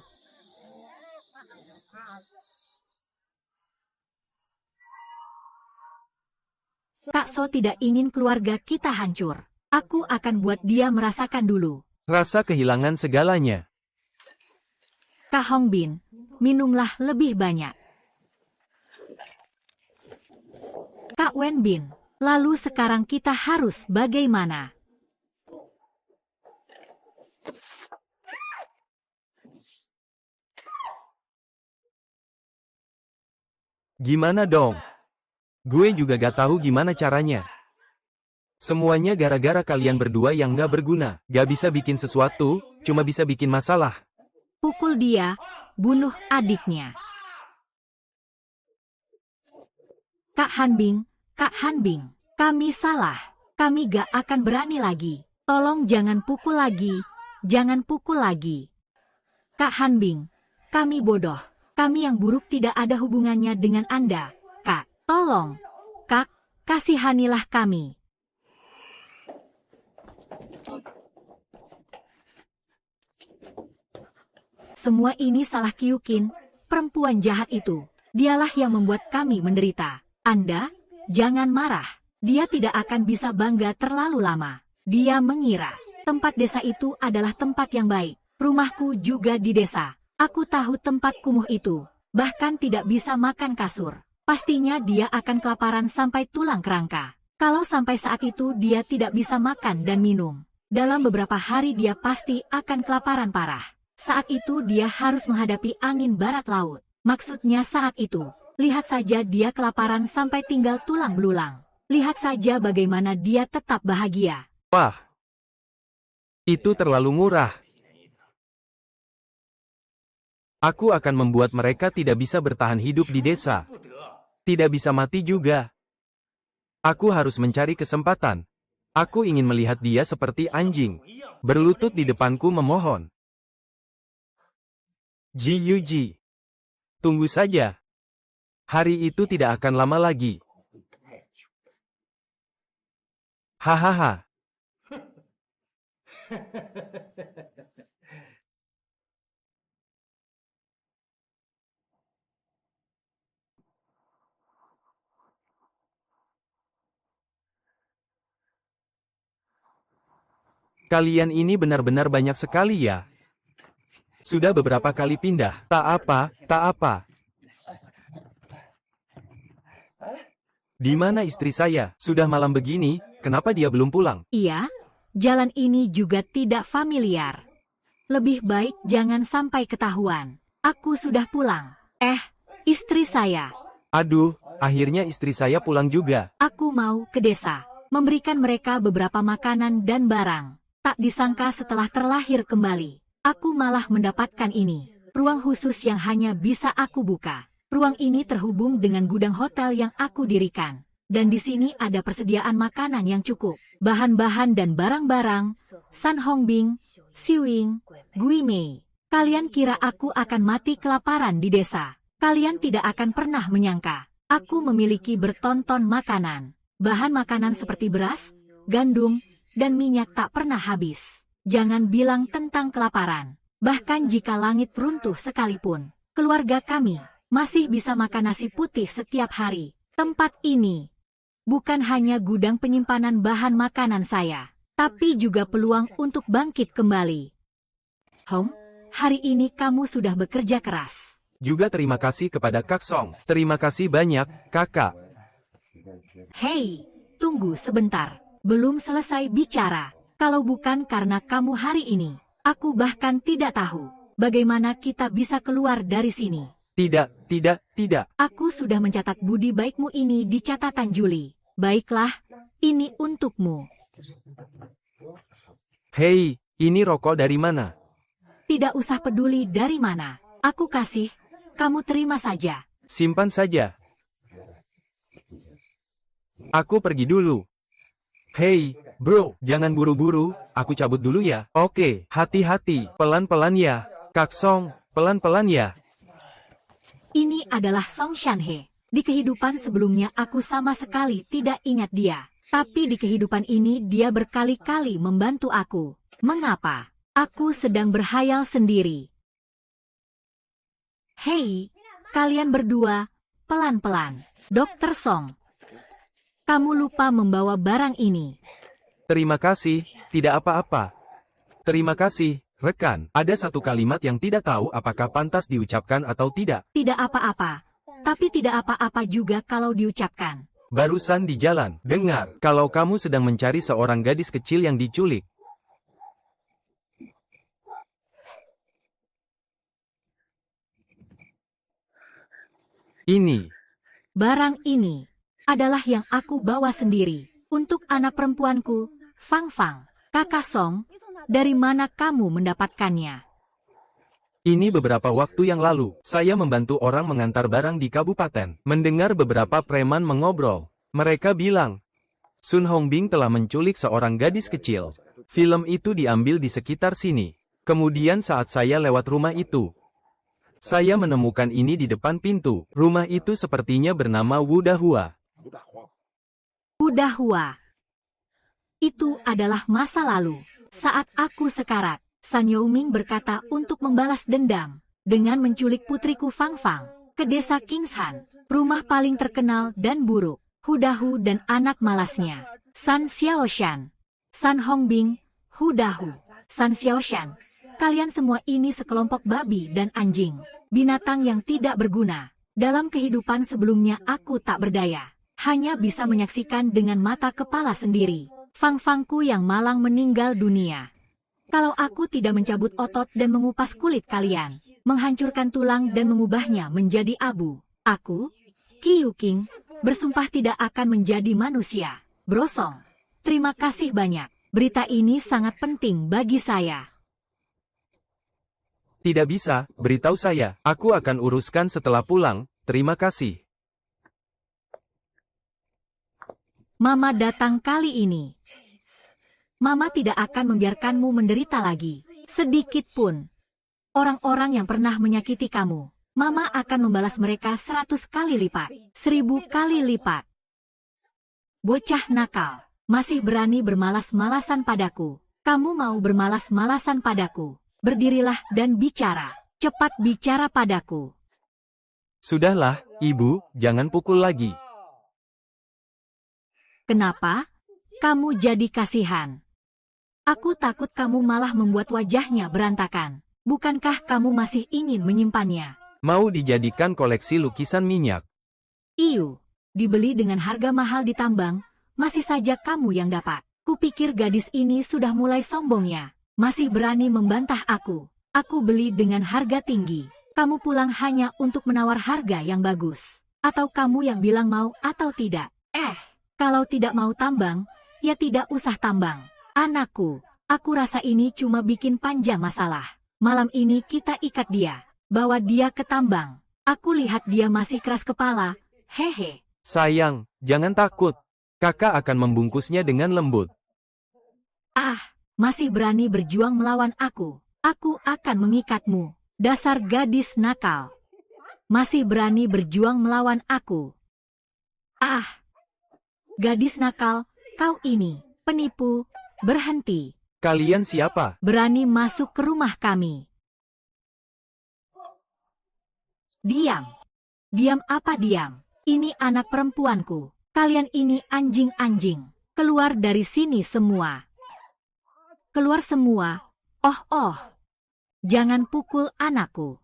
Kak So tidak ingin keluarga kita hancur. Aku akan buat dia merasakan dulu. Rasa kehilangan segalanya. Kak Hongbin, minumlah lebih banyak. Kak Wenbin, lalu sekarang kita harus bagaimana? Gimana dong? Gue juga gak tahu gimana caranya. Semuanya gara-gara kalian berdua yang gak berguna. Gak bisa bikin sesuatu, cuma bisa bikin masalah. Pukul dia, bunuh adiknya. Kak Hanbing, kami salah. Kami gak akan berani lagi. Tolong jangan pukul lagi. Jangan pukul lagi. Kak Hanbing, kami bodoh. Kami yang buruk tidak ada hubungannya dengan Anda. Kak, tolong. Kak, kasihanilah kami. Semua ini salah Kyukin, perempuan jahat itu. Dialah yang membuat kami menderita. Anda, jangan marah. Dia tidak akan bisa bangga terlalu lama. Dia mengira tempat desa itu adalah tempat yang baik. Rumahku juga di desa. Aku tahu tempat kumuh itu. Bahkan tidak bisa makan kasur. Pastinya dia akan kelaparan sampai tulang kerangka. Kalau sampai saat itu dia tidak bisa makan dan minum. Dalam beberapa hari dia pasti akan kelaparan parah. Saat itu dia harus menghadapi angin barat laut. Maksudnya saat itu, lihat saja dia kelaparan sampai tinggal tulang belulang. Lihat saja bagaimana dia tetap bahagia. Wah, itu terlalu murah. Aku akan membuat mereka tidak bisa bertahan hidup di desa. Tidak bisa mati juga. Aku harus mencari kesempatan. Aku ingin melihat dia seperti anjing. Berlutut di depanku memohon. Ji Yuji. Tunggu saja. Hari itu tidak akan lama lagi. Hahaha. Kalian ini benar-benar banyak sekali ya. Sudah beberapa kali pindah. Tak apa, tak apa. Di mana istri saya? Sudah malam begini, kenapa dia belum pulang? Iya, jalan ini juga tidak familiar. Lebih baik jangan sampai ketahuan. Aku sudah pulang. Istri saya. Aduh, akhirnya istri saya pulang juga. Aku mau ke desa, memberikan mereka beberapa makanan dan barang. Tak disangka setelah terlahir kembali, aku malah mendapatkan ini. Ruang khusus yang hanya bisa aku buka. Ruang ini terhubung dengan gudang hotel yang aku dirikan. Dan di sini ada persediaan makanan yang cukup. Bahan-bahan dan barang-barang. San Hongbing, Siwing, Gui Mei. Kalian kira aku akan mati kelaparan di desa? Kalian tidak akan pernah menyangka. Aku memiliki bertonton makanan. Bahan makanan seperti beras, gandum, dan minyak tak pernah habis. Jangan bilang tentang kelaparan. Bahkan jika langit runtuh sekalipun, keluarga kami masih bisa makan nasi putih setiap hari. Tempat ini bukan hanya gudang penyimpanan bahan makanan saya, tapi juga peluang untuk bangkit kembali. Hari ini kamu sudah bekerja keras. Juga terima kasih kepada Kak Song. Terima kasih banyak, kakak. Hei, tunggu sebentar. Belum selesai bicara. Kalau bukan karena kamu hari ini, aku bahkan tidak tahu bagaimana kita bisa keluar dari sini. Tidak. Aku sudah mencatat budi baikmu ini di catatan Juli. Baiklah, ini untukmu. Hei, ini rokok dari mana? Tidak usah peduli dari mana. Aku kasih, kamu terima saja. Simpan saja. Aku pergi dulu. Hei, bro, jangan buru-buru, aku cabut dulu ya. Oke, hati-hati, pelan-pelan ya. Kak Song, pelan-pelan ya. Ini adalah Song Shanhe. Di kehidupan sebelumnya aku sama sekali tidak ingat dia. Tapi di kehidupan ini dia berkali-kali membantu aku. Mengapa? Aku sedang berhayal sendiri. Hei, kalian berdua, pelan-pelan. Dr. Song. Kamu lupa membawa barang ini. Terima kasih, tidak apa-apa. Terima kasih, rekan. Ada satu kalimat yang tidak tahu apakah pantas diucapkan atau tidak. Tidak apa-apa. Tapi tidak apa-apa juga kalau diucapkan. Barusan di jalan, dengar. Kalau kamu sedang mencari seorang gadis kecil yang diculik. Ini. Barang ini adalah yang aku bawa sendiri. Untuk anak perempuanku, Fang Fang. Kakak Song, dari mana kamu mendapatkannya? Ini beberapa waktu yang lalu, saya membantu orang mengantar barang di kabupaten. Mendengar beberapa preman mengobrol. Mereka bilang, Sun Hongbing telah menculik seorang gadis kecil. Film itu diambil di sekitar sini. Kemudian saat saya lewat rumah itu, saya menemukan ini di depan pintu. Rumah itu sepertinya bernama Wu Dahua. Udahua. Itu adalah masa lalu. Saat aku sekarat, San Youming berkata untuk membalas dendam dengan menculik putriku Fang Fang ke desa Kingshan, rumah paling terkenal dan buruk. Hudahu dan anak malasnya, San Xiaoshan, San Hongbing, Hudahu, San Xiaoshan. Kalian semua ini sekelompok babi dan anjing, binatang yang tidak berguna. Dalam kehidupan sebelumnya aku tak berdaya, hanya bisa menyaksikan dengan mata kepala sendiri Fang Fangku yang malang meninggal dunia. Kalau aku tidak mencabut otot dan mengupas kulit kalian, menghancurkan tulang dan mengubahnya menjadi abu, aku, Qiu Qing, bersumpah tidak akan menjadi manusia. Brosong. Terima kasih banyak. Berita ini sangat penting bagi saya. Tidak bisa, beritahu saya. Aku akan uruskan setelah pulang. Terima kasih. Mama datang kali ini. Mama tidak akan membiarkanmu menderita lagi. Sedikit pun. Orang-orang yang pernah menyakiti kamu, Mama akan membalas mereka 100 kali lipat, 1000 kali lipat. Bocah nakal, masih berani bermalas-malasan padaku. Kamu mau bermalas-malasan padaku? Berdirilah dan bicara. Cepat bicara padaku. Sudahlah, Ibu, jangan pukul lagi. Kenapa? Kamu jadi kasihan. Aku takut kamu malah membuat wajahnya berantakan. Bukankah kamu masih ingin menyimpannya? Mau dijadikan koleksi lukisan minyak. Iu, dibeli dengan harga mahal di tambang, masih saja kamu yang dapat. Kupikir gadis ini sudah mulai sombongnya. Masih berani membantah aku. Aku beli dengan harga tinggi. Kamu pulang hanya untuk menawar harga yang bagus. Atau kamu yang bilang mau atau tidak. Kalau tidak mau tambang, ya tidak usah tambang. Anakku, aku rasa ini cuma bikin panjang masalah. Malam ini kita ikat dia. Bawa dia ke tambang. Aku lihat dia masih keras kepala. Hehe. Sayang, jangan takut. Kakak akan membungkusnya dengan lembut. Masih berani berjuang melawan aku. Aku akan mengikatmu. Dasar gadis nakal. Masih berani berjuang melawan aku. Gadis nakal, kau ini, penipu, berhenti. Kalian siapa? Berani masuk ke rumah kami. Diam. Diam apa diam? Ini anak perempuanku. Kalian ini anjing-anjing. Keluar dari sini semua. Keluar semua. Oh. Jangan pukul anakku.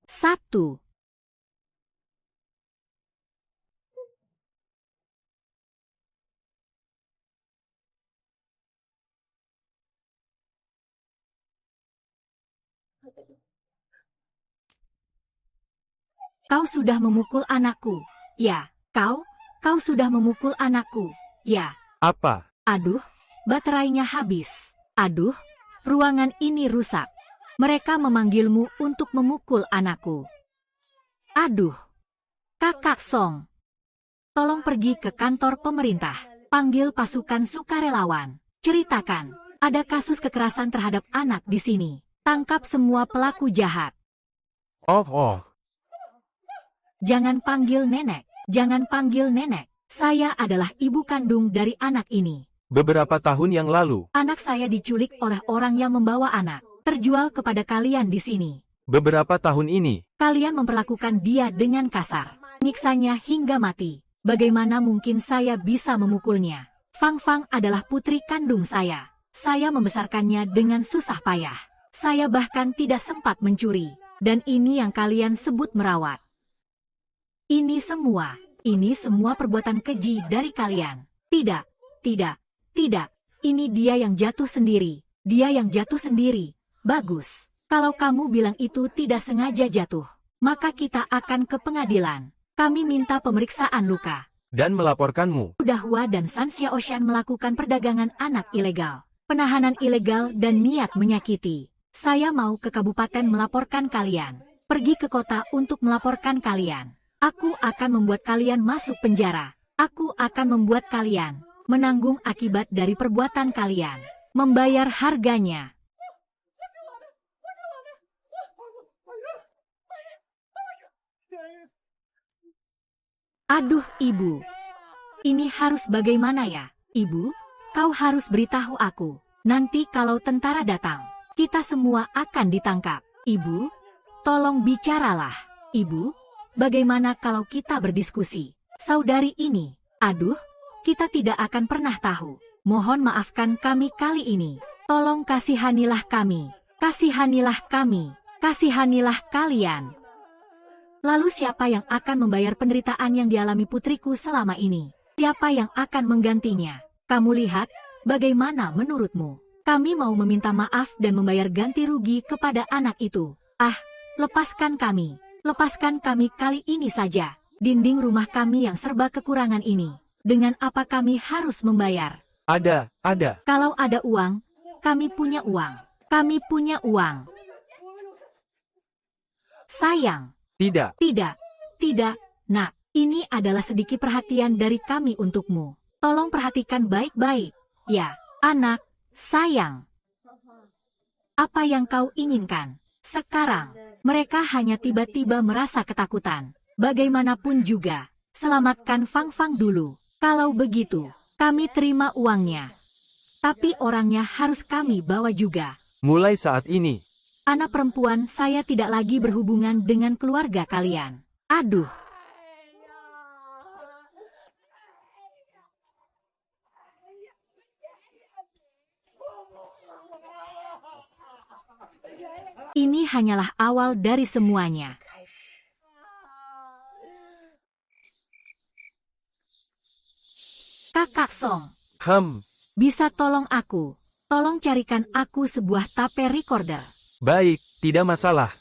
Satu. Kau sudah memukul anakku. Ya, kau sudah memukul anakku. Ya. Apa? Aduh, baterainya habis. Aduh, ruangan ini rusak. Mereka memanggilmu untuk memukul anakku. Aduh. Kakak Song. Tolong pergi ke kantor pemerintah. Panggil pasukan sukarelawan. Ceritakan, ada kasus kekerasan terhadap anak di sini. Tangkap semua pelaku jahat. Oh. Jangan panggil nenek. Jangan panggil nenek. Saya adalah ibu kandung dari anak ini. Beberapa tahun yang lalu, Anak saya diculik oleh orang yang membawa anak. Terjual kepada kalian di sini. beberapa tahun ini, Kalian memperlakukan dia dengan kasar. Nyiksanya hingga mati. Bagaimana mungkin saya bisa memukulnya? Fang Fang adalah putri kandung saya. Saya membesarkannya dengan susah payah. Saya bahkan tidak sempat mencuri. Dan ini yang kalian sebut merawat. Ini semua perbuatan keji dari kalian. Tidak. Ini dia yang jatuh sendiri. Dia yang jatuh sendiri. Bagus. Kalau kamu bilang itu tidak sengaja jatuh, maka kita akan ke pengadilan. Kami minta pemeriksaan luka. dan melaporkanmu. Dahua dan San Xiaoshan melakukan perdagangan anak ilegal, penahanan ilegal dan niat menyakiti. Saya mau ke kabupaten melaporkan kalian. pergi ke kota untuk melaporkan kalian. Aku akan membuat kalian masuk penjara. Aku akan membuat kalian menanggung akibat dari perbuatan kalian. Membayar harganya. Aduh, Ibu. Ini harus bagaimana ya? Ibu, kau harus beritahu aku. Nanti kalau tentara datang, kita semua akan ditangkap. Ibu, tolong bicaralah. Ibu, bagaimana kalau kita berdiskusi? Saudari ini, aduh, kita tidak akan pernah tahu. Mohon maafkan kami kali ini. Tolong kasihanilah kami. Kasihanilah kami. Kasihanilah kalian. Lalu siapa yang akan membayar penderitaan yang dialami putriku selama ini? Siapa yang akan menggantinya? Kamu lihat, bagaimana menurutmu? Kami mau meminta maaf dan membayar ganti rugi kepada anak itu. Ah, lepaskan kami. Lepaskan kami kali ini saja. Dinding rumah kami yang serba kekurangan ini. Dengan apa kami harus membayar? Ada. Kalau ada uang, kami punya uang. Kami punya uang. Sayang. Tidak. Tidak, nak. Ini adalah sedikit perhatian dari kami untukmu. Tolong perhatikan baik-baik. Ya, anak, sayang. Apa yang kau inginkan? Sekarang, mereka hanya tiba-tiba merasa ketakutan. Bagaimanapun juga, selamatkan Fang Fang dulu. Kalau begitu, kami terima uangnya. Tapi orangnya harus kami bawa juga. Mulai saat ini, anak perempuan saya tidak lagi berhubungan dengan keluarga kalian. Aduh. Ini hanyalah awal dari semuanya. Kakak Song, bisa tolong aku? Tolong carikan aku sebuah tape recorder. Baik, tidak masalah.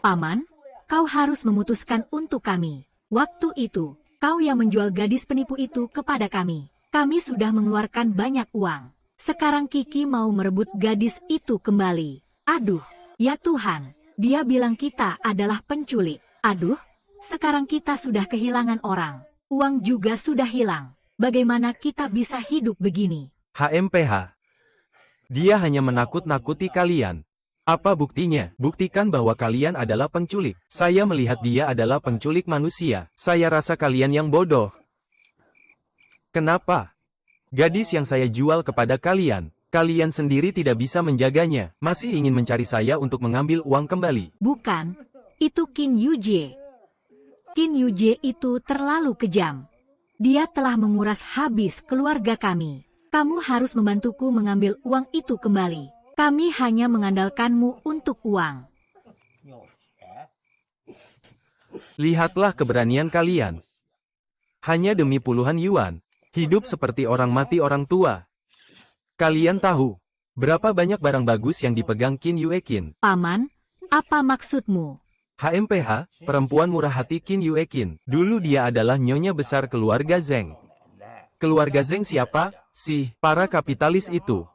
Paman, kau harus memutuskan untuk kami. Waktu itu, kau yang menjual gadis penipu itu kepada kami. Kami sudah mengeluarkan banyak uang. Sekarang Kiki mau merebut gadis itu kembali. Aduh, ya Tuhan, dia bilang kita adalah penculik. Aduh, sekarang kita sudah kehilangan orang. Uang juga sudah hilang. Bagaimana kita bisa hidup begini? HMPH. Dia hanya menakut-nakuti kalian. Apa buktinya? Buktikan bahwa kalian adalah penculik. Saya melihat dia adalah penculik manusia. Saya rasa kalian yang bodoh. Kenapa? Gadis yang saya jual kepada kalian, kalian sendiri tidak bisa menjaganya. Masih ingin mencari saya untuk mengambil uang kembali. Bukan, itu Qin Yuje. Qin Yuje itu terlalu kejam. Dia telah menguras habis keluarga kami. Kamu harus membantuku mengambil uang itu kembali. Kami hanya mengandalkanmu untuk uang. Lihatlah keberanian kalian. Hanya demi puluhan yuan, hidup seperti orang mati orang tua. Kalian tahu, berapa banyak barang bagus yang dipegang Qin Yuekin? Paman, apa maksudmu? HMPH, perempuan murah hati Qin Yuekin. Dulu dia adalah nyonya besar keluarga Zeng. Keluarga Zeng siapa? Para kapitalis itu.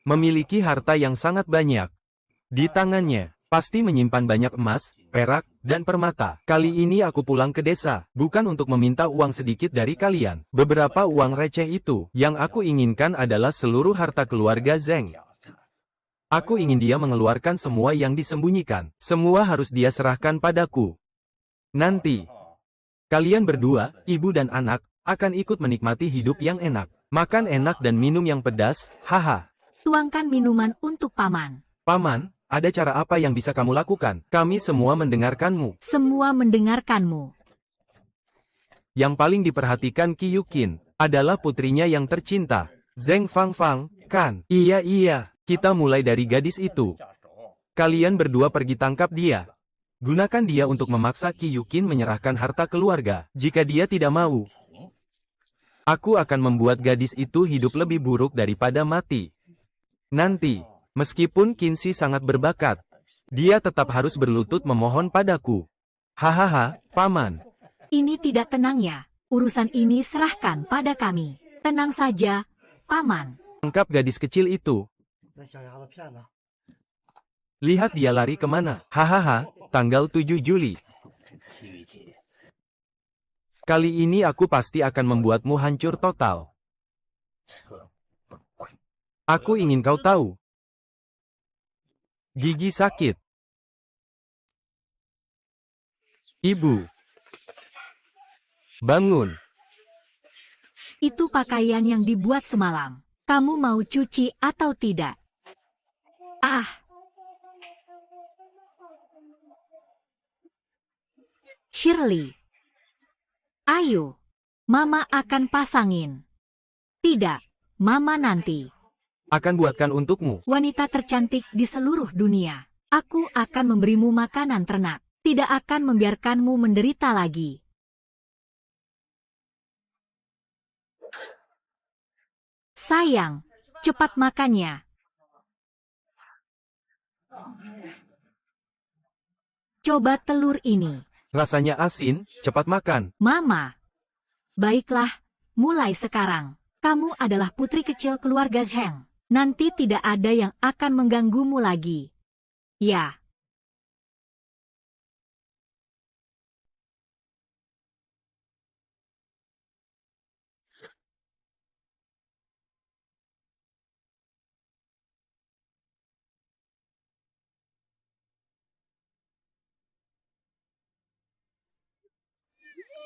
Memiliki harta yang sangat banyak. Di tangannya, pasti menyimpan banyak emas, perak, dan permata. Kali ini aku pulang ke desa, bukan untuk meminta uang sedikit dari kalian. Beberapa uang receh itu, yang aku inginkan adalah seluruh harta keluarga Zeng. Aku ingin dia mengeluarkan semua yang disembunyikan. Semua harus dia serahkan padaku. Nanti, kalian berdua, ibu dan anak, akan ikut menikmati hidup yang enak. Makan enak dan minum yang pedas, haha. Tuangkan minuman untuk Paman. Paman, ada cara apa yang bisa kamu lakukan? Kami semua mendengarkanmu. Semua mendengarkanmu. Yang paling diperhatikan Qi Yukin adalah putrinya yang tercinta, Zeng Fang Fang, kan? Iya, kita mulai dari gadis itu. Kalian berdua pergi tangkap dia. Gunakan dia untuk memaksa Qi Yukin menyerahkan harta keluarga. Jika dia tidak mau, aku akan membuat gadis itu hidup lebih buruk daripada mati. Nanti, meskipun Qinzi sangat berbakat, dia tetap harus berlutut memohon padaku. Hahaha, Paman. Ini tidak tenang ya. Urusan ini serahkan pada kami. Tenang saja, Paman. Tangkap gadis kecil itu. 那小丫头片子， Lihat dia lari kemana. Hahaha, tanggal 7 Juli. 7月7日， Kali ini aku pasti akan membuatmu hancur total. 撤， Aku ingin kau tahu. Gigi sakit. Ibu. Bangun. Itu pakaian yang dibuat semalam. Kamu mau cuci atau tidak? Ah, Shirley. Ayo, Mama akan pasangin. Tidak, Mama nanti. Akan buatkan untukmu. Wanita tercantik di seluruh dunia. Aku akan memberimu makanan ternak. Tidak akan membiarkanmu menderita lagi. Sayang, cepat makannya. Coba telur ini. Rasanya asin, cepat makan. Mama. Baiklah, mulai sekarang. Kamu adalah putri kecil keluarga Zheng. Nanti tidak ada yang akan mengganggumu lagi. Ya.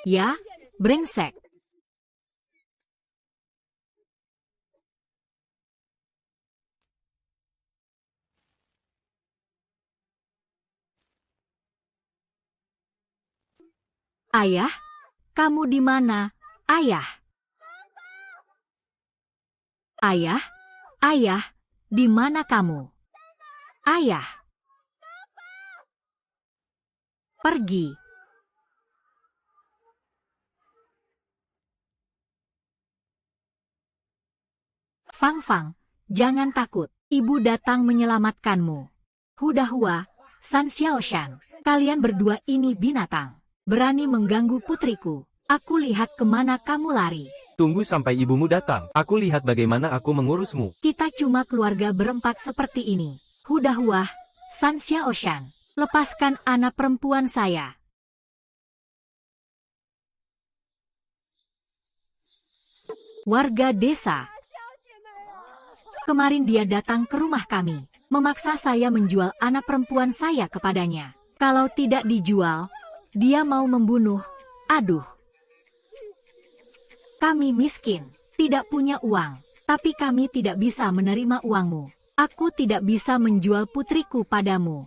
Ya, brengsek. Ayah, kamu di mana? Ayah. Ayah, ayah, di mana kamu? Ayah. Pergi. Fang Fang, jangan takut. Ibu datang menyelamatkanmu. Hudahua, San Xiaoshan, kalian berdua ini binatang. Berani mengganggu putriku. Aku lihat kemana kamu lari. Tunggu sampai ibumu datang. Aku lihat bagaimana aku mengurusmu. Kita cuma keluarga berempat seperti ini. Hudahua, San Xiaoshan, lepaskan anak perempuan saya. Warga desa. Kemarin dia datang ke rumah kami, memaksa saya menjual anak perempuan saya kepadanya. Kalau tidak dijual, dia mau membunuh. Aduh. Kami miskin, tidak punya uang, tapi kami tidak bisa menerima uangmu. Aku tidak bisa menjual putriku padamu.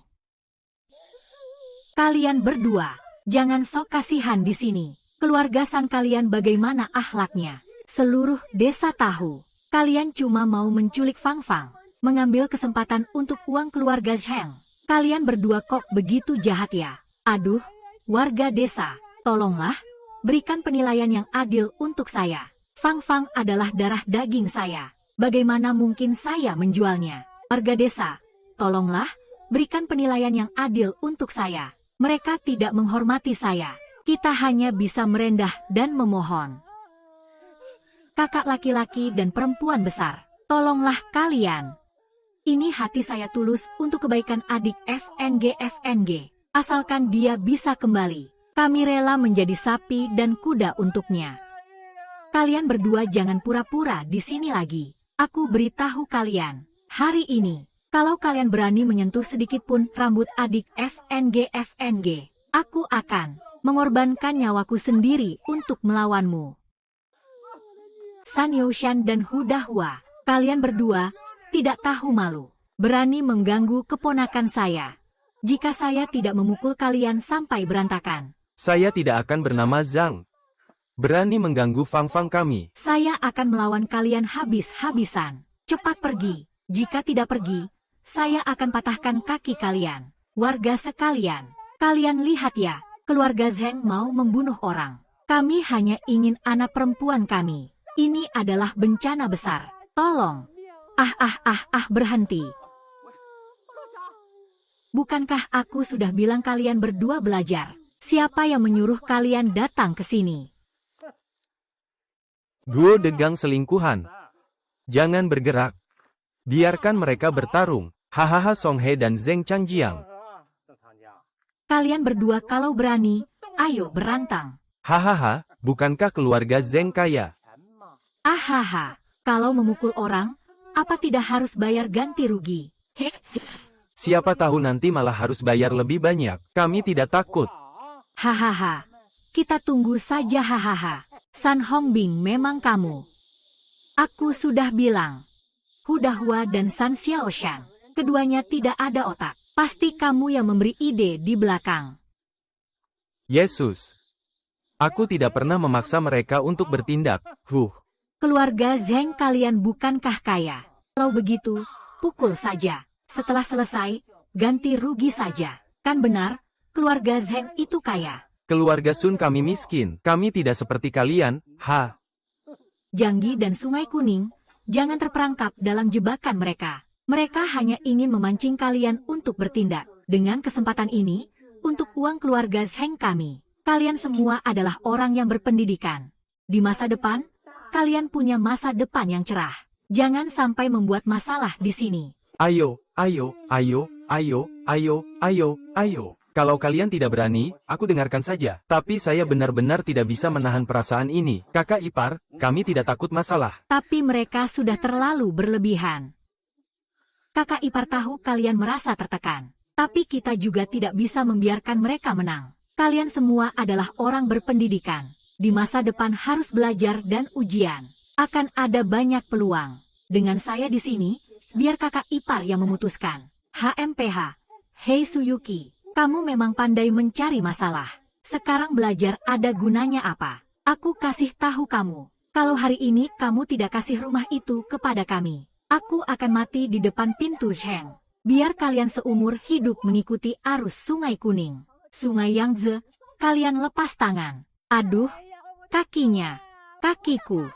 Kalian berdua, jangan sok kasihan di sini. Keluarga San kalian bagaimana akhlaknya? Seluruh desa tahu. Kalian cuma mau menculik Fang Fang, mengambil kesempatan untuk uang keluarga Zheng. Kalian berdua kok begitu jahat ya? Aduh, warga desa, tolonglah, berikan penilaian yang adil untuk saya. Fang Fang adalah darah daging saya. Bagaimana mungkin saya menjualnya? Warga desa, tolonglah, berikan penilaian yang adil untuk saya. Mereka tidak menghormati saya. Kita hanya bisa merendah dan memohon. Kakak laki-laki dan perempuan besar, tolonglah kalian. Ini hati saya tulus untuk kebaikan adik FNG. Asalkan dia bisa kembali. Kami rela menjadi sapi dan kuda untuknya. Kalian berdua jangan pura-pura di sini lagi. Aku beritahu kalian, hari ini, kalau kalian berani menyentuh sedikit pun rambut adik FNG, aku akan mengorbankan nyawaku sendiri untuk melawanmu. San Yoshan dan Hudahua, kalian berdua tidak tahu malu, berani mengganggu keponakan saya. Jika saya tidak memukul kalian sampai berantakan, Saya tidak akan bernama Zhang. Berani mengganggu Fang Fang kami. saya akan melawan kalian habis-habisan. Cepat pergi, jika tidak pergi, saya akan patahkan kaki kalian. Warga sekalian, kalian lihat ya, keluarga Zheng mau membunuh orang. Kami hanya ingin anak perempuan kami. Ini adalah bencana besar. Tolong. Berhenti. Bukankah aku sudah bilang kalian berdua belajar? Siapa yang menyuruh kalian datang ke sini? Guo Degang selingkuhan. Jangan bergerak. Biarkan mereka bertarung. Hahaha Song He dan Zheng Changjiang. 正常讲， Kalian berdua kalau berani, ayo berantang. Hahaha, bukankah keluarga Zheng kaya? 钱嘛， Ahaha, kalau memukul orang, apa tidak harus bayar ganti rugi? Heh, Siapa tahu nanti malah harus bayar lebih banyak. Kami tidak takut. hahaha. Kita tunggu saja hahaha. San Hongbin memang kamu. Aku sudah bilang. Hudahua dan San Xiaoshan. Keduanya tidak ada otak. Pasti kamu yang memberi ide di belakang. Yesus. Aku tidak pernah memaksa mereka untuk bertindak. Keluarga Zheng kalian bukankah kaya? Kalau begitu, pukul saja. Setelah selesai, ganti rugi saja. Kan benar, keluarga Zheng itu kaya. Keluarga Sun kami miskin. Kami tidak seperti kalian. Janggi dan Sungai Kuning, jangan terperangkap dalam jebakan mereka. Mereka hanya ingin memancing kalian untuk bertindak. Dengan kesempatan ini, untuk uang keluarga Zheng kami, kalian semua adalah orang yang berpendidikan. Di masa depan, kalian punya masa depan yang cerah. Jangan sampai membuat masalah di sini. Ayo, ayo, ayo, ayo, ayo, ayo, ayo. Kalau kalian tidak berani, aku dengarkan saja. Tapi saya benar-benar tidak bisa menahan perasaan ini. Kakak ipar, kami tidak takut masalah. Tapi mereka sudah terlalu berlebihan. Kakak ipar tahu kalian merasa tertekan. Tapi kita juga tidak bisa membiarkan mereka menang. Kalian semua adalah orang berpendidikan. Di masa depan harus belajar dan ujian. Akan ada banyak peluang. Dengan saya di sini, biar kakak ipar yang memutuskan. HMPH, Hei Suyuki, kamu memang pandai mencari masalah. Sekarang belajar ada gunanya apa? Aku kasih tahu kamu. Kalau hari ini kamu tidak kasih rumah itu kepada kami, aku akan mati di depan pintu Zheng. Biar kalian seumur hidup mengikuti arus Sungai Kuning. Sungai Yangtze, kalian lepas tangan. Aduh, kakinya, kakiku.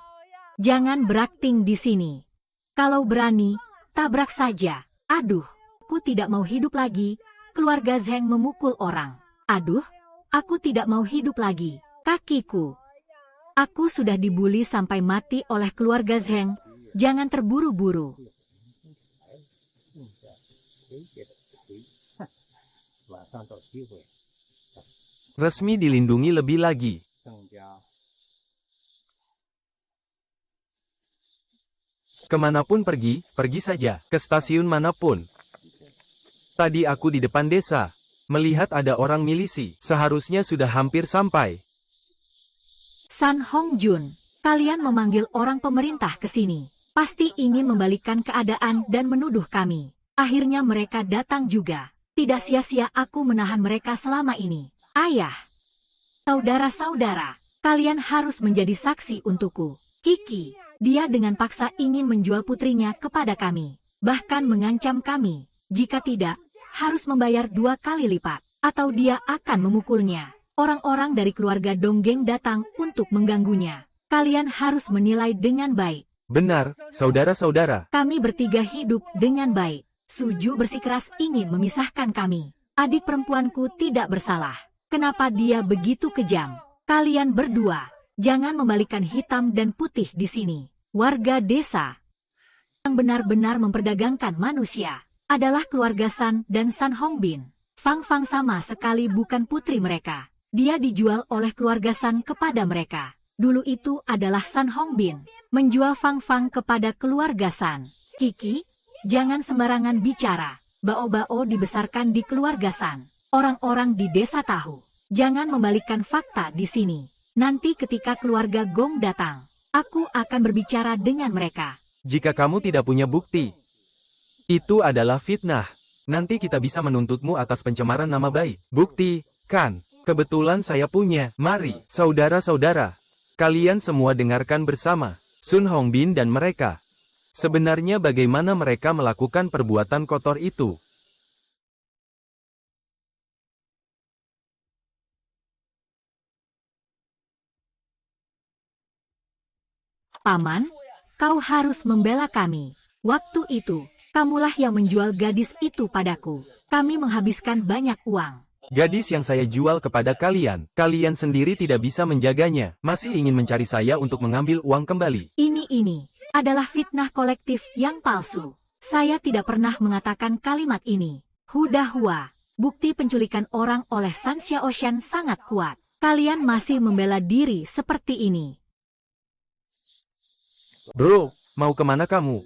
Jangan berakting di sini. Kalau berani, tabrak saja. Aduh, aku tidak mau hidup lagi. Keluarga Zheng memukul orang. Aduh, aku tidak mau hidup lagi. Kakiku. Aku sudah dibully sampai mati oleh keluarga Zheng. Jangan terburu-buru. 晚上找机会 Resmi dilindungi lebih lagi. 更加 Kemanapun pergi, pergi saja. Ke stasiun manapun. Tadi aku di depan desa. Melihat ada orang milisi. Seharusnya sudah hampir sampai. San Hongjun, kalian memanggil orang pemerintah ke sini. Pasti ingin membalikkan keadaan dan menuduh kami. Akhirnya mereka datang juga. Tidak sia-sia aku menahan mereka selama ini. Ayah, saudara-saudara, kalian harus menjadi saksi untukku. Kiki, dia dengan paksa ingin menjual putrinya kepada kami. Bahkan mengancam kami. Jika tidak, harus membayar 2 kali lipat. Atau dia akan memukulnya. Orang-orang dari keluarga Donggeng datang untuk mengganggunya. Kalian harus menilai dengan baik. Benar, saudara-saudara. Kami bertiga hidup dengan baik. Suju bersikeras ingin memisahkan kami. Adik perempuanku tidak bersalah. Kenapa dia begitu kejam? Kalian berdua, jangan membalikan hitam dan putih di sini. Warga desa yang benar-benar memperdagangkan manusia adalah keluarga San dan San Hongbin. Fang Fang sama sekali bukan putri mereka. Dia dijual oleh keluarga San kepada mereka. Dulu itu adalah San Hongbin menjual Fang Fang kepada keluarga San. Kiki, jangan sembarangan bicara. Bao-bao dibesarkan di keluarga San. Orang-orang di desa tahu. Jangan membalikkan fakta di sini. Nanti ketika keluarga Gong datang, aku akan berbicara dengan mereka. Jika kamu tidak punya bukti, itu adalah fitnah. Nanti kita bisa menuntutmu atas pencemaran nama baik. Bukti, kan? Kebetulan saya punya. Mari, saudara-saudara. Kalian semua dengarkan bersama. Sun Hongbin dan mereka. Sebenarnya bagaimana mereka melakukan perbuatan kotor itu? Paman, kau harus membela kami. Waktu itu, kamulah yang menjual gadis itu padaku. Kami menghabiskan banyak uang. Gadis yang saya jual kepada kalian, kalian sendiri tidak bisa menjaganya. Masih ingin mencari saya untuk mengambil uang kembali. Ini, adalah fitnah kolektif yang palsu. Saya tidak pernah mengatakan kalimat ini. Hua, bukti penculikan orang oleh Sun Xiaoshan sangat kuat. Kalian masih membela diri seperti ini. Bro, mau kemana kamu?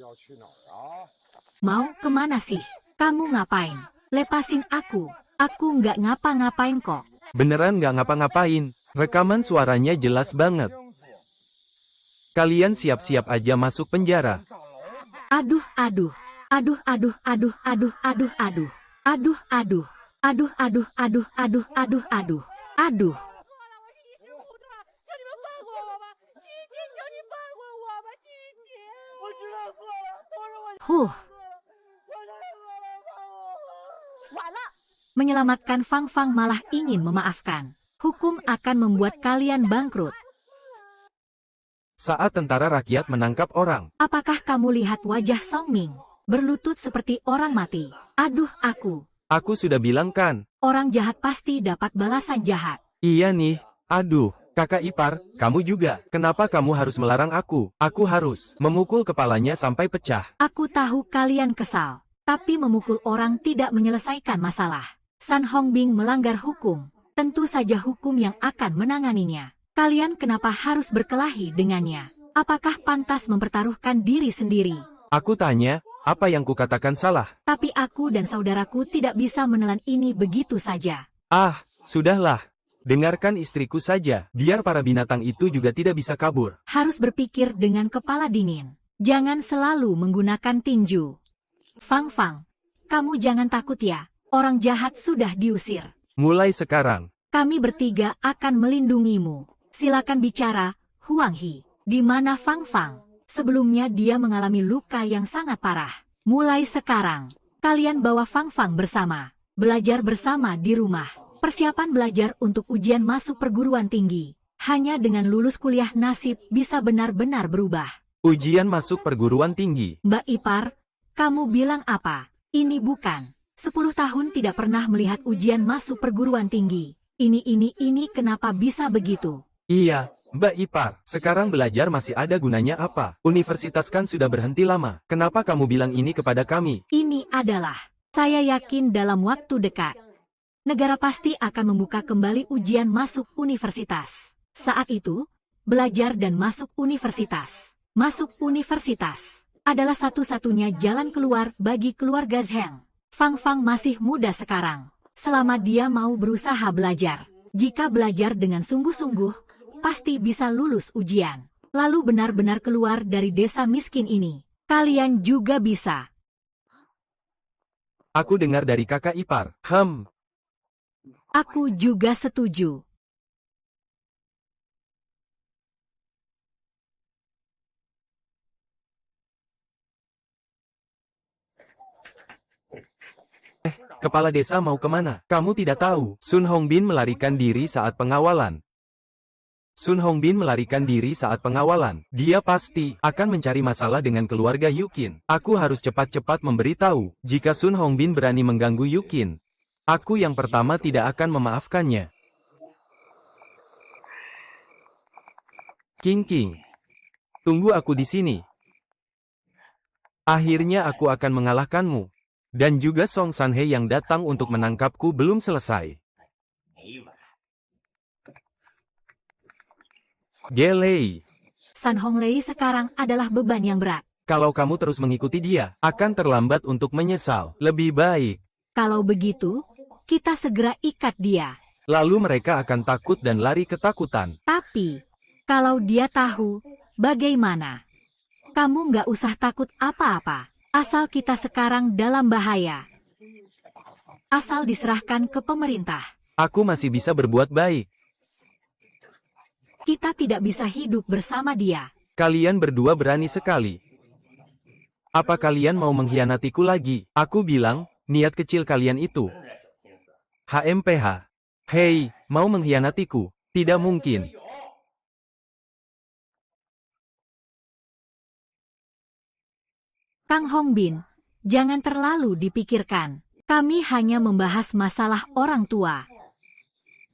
Mau kemana sih? Kamu ngapain? Lepasin aku. Aku nggak ngapa-ngapain kok. Beneran nggak ngapa-ngapain. Rekaman suaranya jelas banget. Kalian siap-siap aja masuk penjara. Aduh. Menyelamatkan Fang Fang malah ingin memaafkan. Hukum akan membuat kalian bangkrut. Saat tentara rakyat menangkap orang, Apakah kamu lihat wajah Song Ming? Berlutut seperti orang mati. Aduh aku. aku sudah bilang kan. Orang jahat pasti dapat balasan jahat. Iya nih, aduh, kakak ipar, kamu juga. Kenapa kamu harus melarang aku? Aku harus memukul kepalanya sampai pecah. Aku tahu kalian kesal. Tapi memukul orang tidak menyelesaikan masalah. San Hongbing melanggar hukum. Tentu saja hukum yang akan menanganinya. Kalian kenapa harus berkelahi dengannya? Apakah pantas mempertaruhkan diri sendiri? Aku tanya, apa yang kukatakan salah? Tapi aku dan saudaraku tidak bisa menelan ini begitu saja. Ah, sudahlah. Dengarkan istriku saja, biar para binatang itu juga tidak bisa kabur. Harus berpikir dengan kepala dingin. Jangan selalu menggunakan tinju. Fang Fang, kamu jangan takut ya. Orang jahat sudah diusir. Mulai sekarang, Kami bertiga akan melindungimu. Silakan bicara, Huang He. Di mana Fang Fang? Sebelumnya dia mengalami luka yang sangat parah. Mulai sekarang, kalian bawa Fang Fang bersama. Belajar bersama di rumah. Persiapan belajar untuk ujian masuk perguruan tinggi. Hanya dengan lulus kuliah nasib bisa benar-benar berubah. ujian masuk perguruan tinggi. Mbak Ipar, kamu bilang apa? Ini bukan. 10 tahun tidak pernah melihat ujian masuk perguruan tinggi. Ini kenapa bisa begitu? Iya, Mbak Ipar, sekarang belajar masih ada gunanya apa? Universitas kan sudah berhenti lama. Kenapa kamu bilang ini kepada kami? Ini adalah, saya yakin dalam waktu dekat, negara pasti akan membuka kembali ujian masuk universitas. Saat itu, belajar dan masuk universitas. Masuk universitas adalah satu-satunya jalan keluar bagi keluarga Zheng. Fang Fang masih muda sekarang. Selama dia mau berusaha belajar, jika belajar dengan sungguh-sungguh, pasti bisa lulus ujian. Lalu benar-benar keluar dari desa miskin ini. Kalian juga bisa. Aku dengar dari kakak ipar. Aku juga setuju. Kepala desa mau kemana? Kamu tidak tahu. Sun Hongbin melarikan diri saat pengawalan. Sun Hongbin melarikan diri saat pengawalan. Dia pasti akan mencari masalah dengan keluarga Yukin. Aku harus cepat-cepat memberitahu. Jika Sun Hongbin berani mengganggu Yukin, aku yang pertama tidak akan memaafkannya. King, tunggu aku di sini. Akhirnya aku akan mengalahkanmu. Dan juga Song Sanhe yang datang untuk menangkapku belum selesai. Gelei, San Honglei sekarang adalah beban yang berat. kalau kamu terus mengikuti dia, akan terlambat untuk menyesal. Lebih baik. Kalau begitu, kita segera ikat dia. Lalu mereka akan takut dan lari ketakutan. Tapi, kalau dia tahu, bagaimana? Kamu nggak usah takut apa-apa. Asal kita sekarang dalam bahaya. Asal diserahkan ke pemerintah. Aku masih bisa berbuat baik. Kita tidak bisa hidup bersama dia. Kalian berdua berani sekali. Apa kalian mau mengkhianatiku lagi? Aku bilang, niat kecil kalian itu. HMPH. Hei, mau mengkhianatiku? Tidak mungkin. Kang Hongbin, jangan terlalu dipikirkan. Kami hanya membahas masalah orang tua.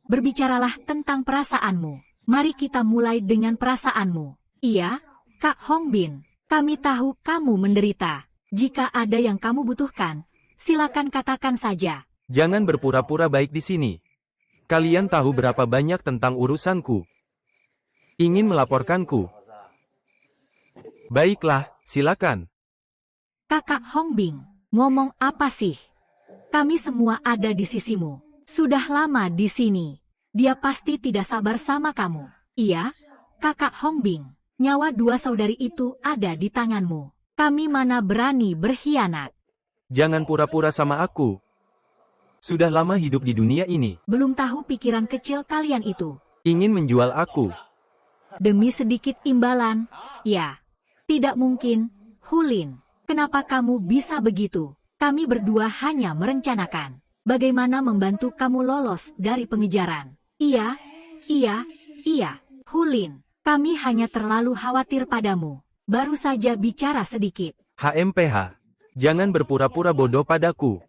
Berbicaralah tentang perasaanmu. Mari kita mulai dengan perasaanmu. Iya, Kak Hongbin. Kami tahu kamu menderita. Jika ada yang kamu butuhkan, silakan katakan saja. Jangan berpura-pura baik di sini. Kalian tahu berapa banyak tentang urusanku. Ingin melaporkanku. Baiklah, silakan. Kakak Hongbing, ngomong apa sih? Kami semua ada di sisimu. Sudah lama di sini. Dia pasti tidak sabar sama kamu. Iya, Kakak Hongbing, nyawa dua saudari itu ada di tanganmu. Kami mana berani berkhianat. Jangan pura-pura sama aku. Sudah lama hidup di dunia ini. Belum tahu pikiran kecil kalian itu. Ingin menjual aku. Demi sedikit imbalan, ya. Tidak mungkin, Hulin. Kenapa kamu bisa begitu? Kami berdua hanya merencanakan bagaimana membantu kamu lolos dari pengejaran. Iya, Hulin. Kami hanya terlalu khawatir padamu. Baru saja bicara sedikit. HMPH. Jangan berpura-pura bodoh padaku.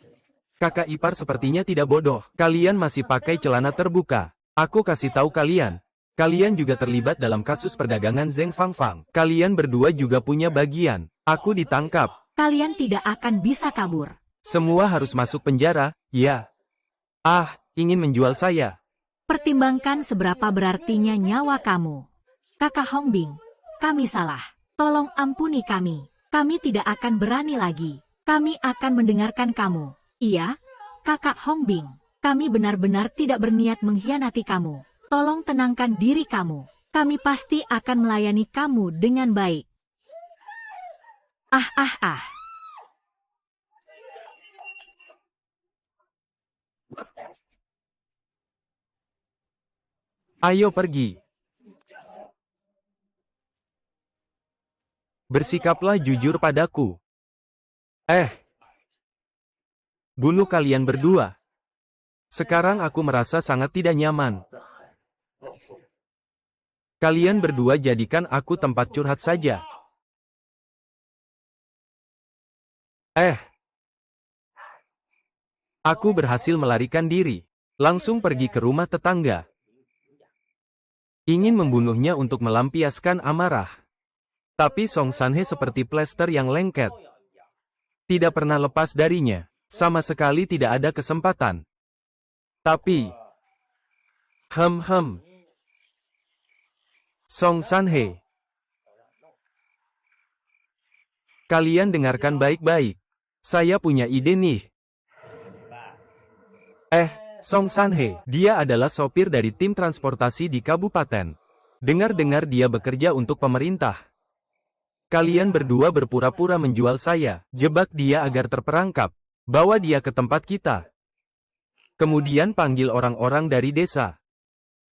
Kakak ipar sepertinya tidak bodoh. Kalian masih pakai celana terbuka. Aku kasih tahu kalian. Kalian juga terlibat dalam kasus perdagangan Zheng Fangfang. Kalian berdua juga punya bagian. Aku ditangkap. Kalian tidak akan bisa kabur. Semua harus masuk penjara, ya. Ingin menjual saya. Pertimbangkan seberapa berartinya nyawa kamu. Kakak Hongbing, kami salah. Tolong ampuni kami. Kami tidak akan berani lagi. Kami akan mendengarkan kamu. Iya, Kakak Hongbing. Kami benar-benar tidak berniat mengkhianati kamu. Tolong tenangkan diri kamu. Kami pasti akan melayani kamu dengan baik. Ayo pergi. Bersikaplah jujur padaku. Bunuh kalian berdua. Sekarang aku merasa sangat tidak nyaman. Kalian berdua jadikan aku tempat curhat saja. Aku berhasil melarikan diri. Langsung pergi ke rumah tetangga. Ingin membunuhnya untuk melampiaskan amarah. Tapi Song Sanhe seperti plester yang lengket. Tidak pernah lepas darinya. Sama sekali tidak ada kesempatan. Tapi... Song Sanhe. Kalian dengarkan baik-baik. Saya punya ide nih. Song Sanhe, dia adalah sopir dari tim transportasi di kabupaten. Dengar-dengar dia bekerja untuk pemerintah. Kalian berdua berpura-pura menjual saya, jebak dia agar terperangkap. Bawa dia ke tempat kita. Kemudian panggil orang-orang dari desa.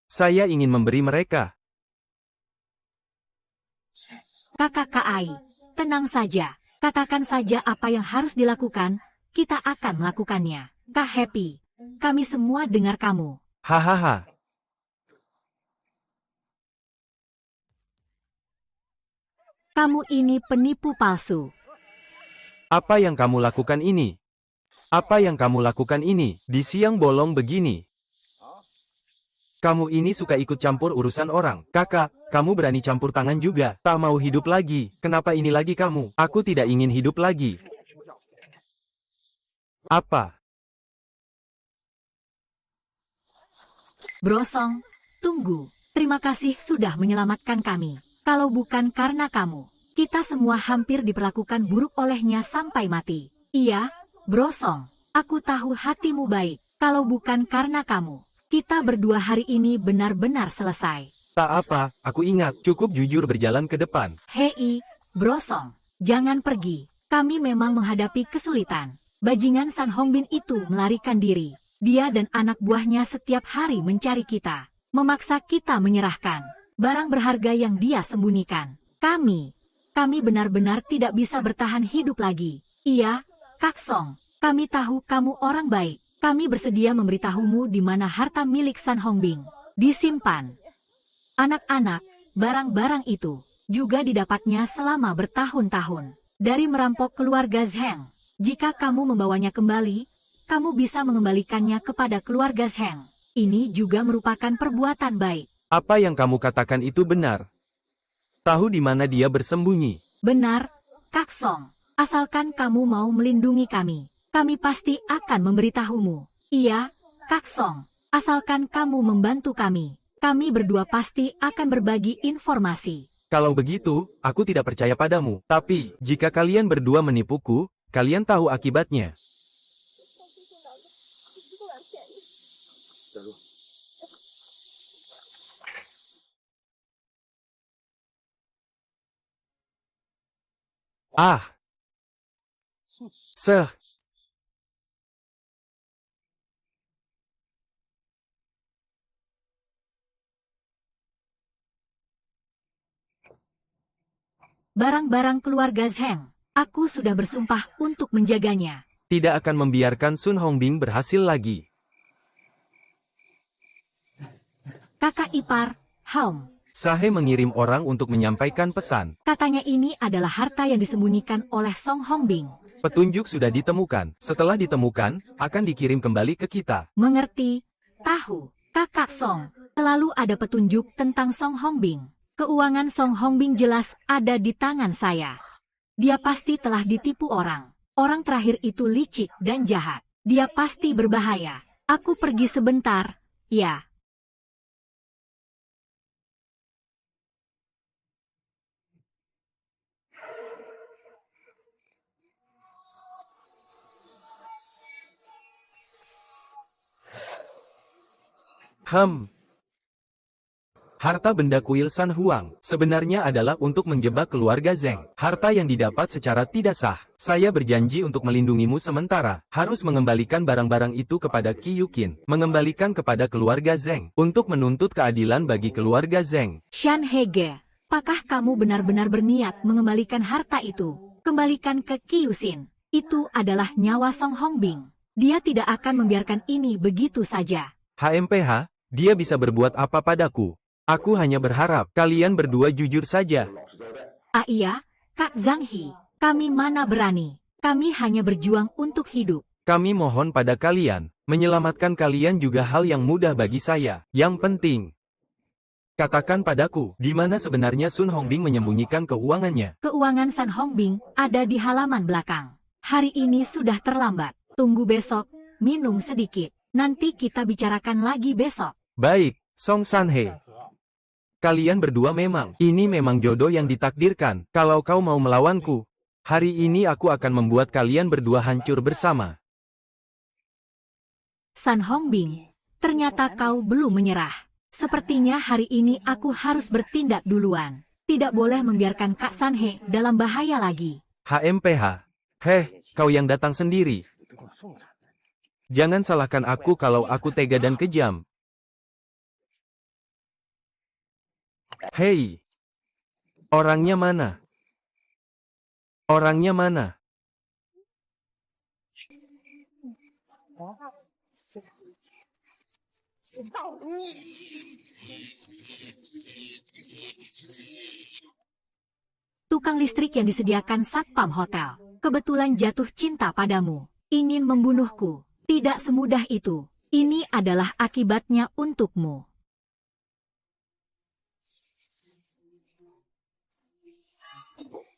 Saya ingin memberi mereka. Kakak Kai, tenang saja. Katakan saja apa yang harus dilakukan, kita akan melakukannya. Kak Happy, kami semua dengar kamu. Hahaha. Kamu ini penipu palsu. Apa yang kamu lakukan ini? Apa yang kamu lakukan ini, di siang bolong begini? Kamu ini suka ikut campur urusan orang. Kakak, kamu berani campur tangan juga. Tak mau hidup lagi. Kenapa ini lagi kamu? Aku tidak ingin hidup lagi. Apa? Brosong, tunggu. Terima kasih sudah menyelamatkan kami. Kalau bukan karena kamu, kita semua hampir diperlakukan buruk olehnya sampai mati. Iya, Brosong, aku tahu hatimu baik. Kalau bukan karena kamu, kita berdua hari ini benar-benar selesai. Tak apa, aku ingat. Cukup jujur berjalan ke depan. Hei, Brosong, jangan pergi. Kami memang menghadapi kesulitan. Bajingan San Hongbin itu melarikan diri. Dia dan anak buahnya setiap hari mencari kita. Memaksa kita menyerahkan barang berharga yang dia sembunyikan. Kami benar-benar tidak bisa bertahan hidup lagi. Iya, Kak Song, kami tahu kamu orang baik. Kami bersedia memberitahumu di mana harta milik San Hongbin disimpan. Anak-anak, barang-barang itu juga didapatnya selama bertahun-tahun dari merampok keluarga Zheng. Jika kamu membawanya kembali, kamu bisa mengembalikannya kepada keluarga Zheng. Ini juga merupakan perbuatan baik. Apa yang kamu katakan itu benar. Tahu di mana dia bersembunyi. Benar, Kak Song. Asalkan kamu mau melindungi kami pasti akan memberitahumu. Iya, Kak Song. Asalkan kamu membantu kami berdua pasti akan berbagi informasi. Kalau begitu, aku tidak percaya padamu. Tapi, jika kalian berdua menipuku, kalian tahu akibatnya. Ah! Seh! Barang-barang keluarga Zheng. Aku sudah bersumpah untuk menjaganya. Tidak akan membiarkan Sun Hongbing berhasil lagi. Kakak ipar, Haum. Sahe mengirim orang untuk menyampaikan pesan. Katanya ini adalah harta yang disembunyikan oleh Song Hongbing. Petunjuk sudah ditemukan. Setelah ditemukan, akan dikirim kembali ke kita. Mengerti? Tahu, Kakak Song. Selalu ada petunjuk tentang Song Hongbing. Keuangan Song Hongbing jelas ada di tangan saya. Dia pasti telah ditipu orang. Orang terakhir itu licik dan jahat. Dia pasti berbahaya. Aku pergi sebentar, ya. Harta benda kuil San Huang sebenarnya adalah untuk menjebak keluarga Zheng. Harta yang didapat secara tidak sah. Saya berjanji untuk melindungimu sementara. Harus mengembalikan barang-barang itu kepada Qi Yuqin. Mengembalikan kepada keluarga Zheng. Untuk menuntut keadilan bagi keluarga Zheng. Shan Hege, apakah kamu benar-benar berniat mengembalikan harta itu? Kembalikan ke Qi Yuxin. Itu adalah nyawa Song Hongbing. Dia tidak akan membiarkan ini begitu saja. HMPH, dia bisa berbuat apa padaku? Aku hanya berharap kalian berdua jujur saja. Ah iya, Kak Zhang He, kami mana berani. Kami hanya berjuang untuk hidup. Kami mohon pada kalian, menyelamatkan kalian juga hal yang mudah bagi saya. Yang penting, katakan padaku, di mana sebenarnya Sun Hongbing menyembunyikan keuangannya. Keuangan San Hongbing ada di halaman belakang. Hari ini sudah terlambat. Tunggu besok, minum sedikit. Nanti kita bicarakan lagi besok. Baik, Song Sanhe. Kalian berdua ini memang jodoh yang ditakdirkan. Kalau kau mau melawanku, hari ini aku akan membuat kalian berdua hancur bersama. San Hongbing, ternyata kau belum menyerah. Sepertinya hari ini aku harus bertindak duluan. Tidak boleh membiarkan Kak Sanhe dalam bahaya lagi. HMPH. Heh, kau yang datang sendiri. Jangan salahkan aku kalau aku tega dan kejam. Hei! Orangnya mana? Orangnya mana? Tukang listrik yang disediakan satpam hotel. Kebetulan jatuh cinta padamu. Ingin membunuhku. Tidak semudah itu. Ini adalah akibatnya untukmu.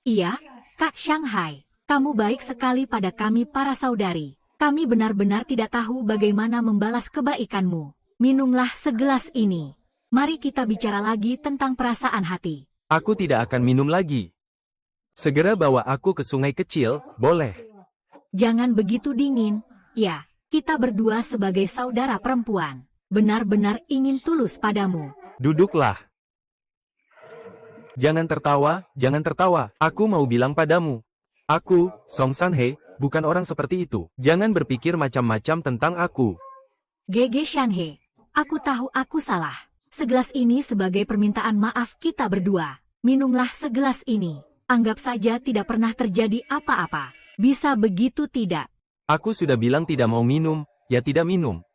Iya, Kak Shanghai. Kamu baik sekali pada kami para saudari. Kami benar-benar tidak tahu bagaimana membalas kebaikanmu. Minumlah segelas ini. Mari kita bicara lagi tentang perasaan hati. Aku tidak akan minum lagi. Segera bawa aku ke sungai kecil, boleh? Jangan begitu dingin. Ya, kita berdua sebagai saudara perempuan. Benar-benar ingin tulus padamu. Duduklah. Jangan tertawa. Aku mau bilang padamu. Aku, Song Sanhe, bukan orang seperti itu. Jangan berpikir macam-macam tentang aku. Gege Shanhe, aku tahu aku salah. Segelas ini sebagai permintaan maaf kita berdua. Minumlah segelas ini. Anggap saja tidak pernah terjadi apa-apa. Bisa begitu tidak? Aku sudah bilang tidak mau minum, ya tidak minum.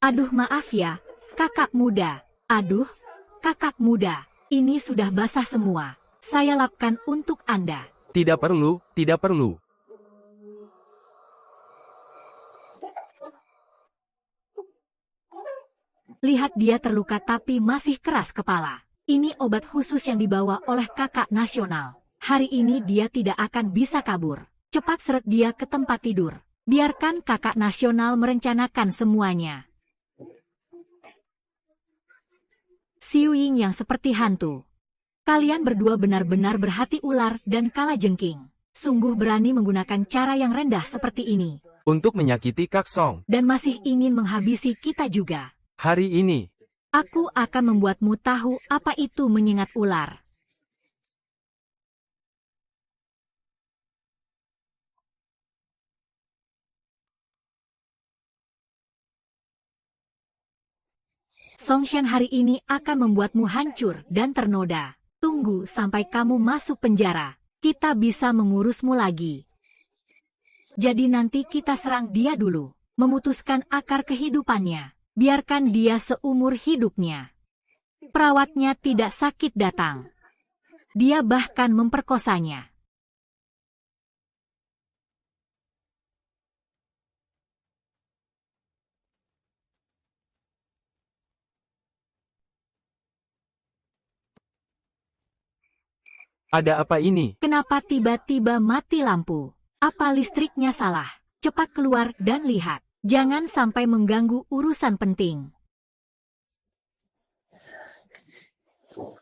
Aduh maaf ya, kakak muda. Aduh, kakak muda, ini sudah basah semua. Saya lapkan untuk Anda. Tidak perlu, tidak perlu. Lihat dia terluka tapi masih keras kepala. Ini obat khusus yang dibawa oleh kakak nasional. Hari ini dia tidak akan bisa kabur. Cepat seret dia ke tempat tidur. Biarkan kakak nasional merencanakan semuanya. Xiu Ying yang seperti hantu. Kalian berdua benar-benar berhati ular dan kalajengking. Sungguh berani menggunakan cara yang rendah seperti ini. Untuk menyakiti Kak Song. Dan masih ingin menghabisi kita juga. Hari ini, Aku akan membuatmu tahu apa itu menyengat ular. Songshan hari ini akan membuatmu hancur dan ternoda. Tunggu sampai kamu masuk penjara. Kita bisa mengurusmu lagi. Jadi nanti kita serang dia dulu. Memutuskan akar kehidupannya. Biarkan dia seumur hidupnya. Perawatnya tidak sakit datang. Dia bahkan memperkosanya. ada apa ini? Kenapa tiba-tiba mati lampu? Apa listriknya salah? Cepat keluar dan lihat. Jangan sampai mengganggu urusan penting.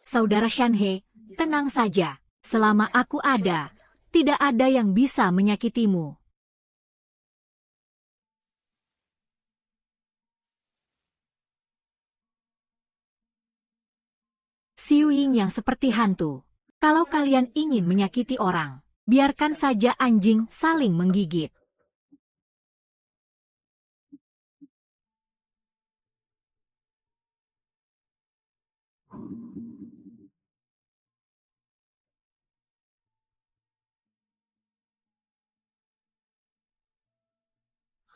Saudara Shanhe, tenang saja. Selama aku ada, tidak ada yang bisa menyakitimu. Xiu Ying yang seperti hantu. Kalau kalian ingin menyakiti orang, biarkan saja anjing saling menggigit.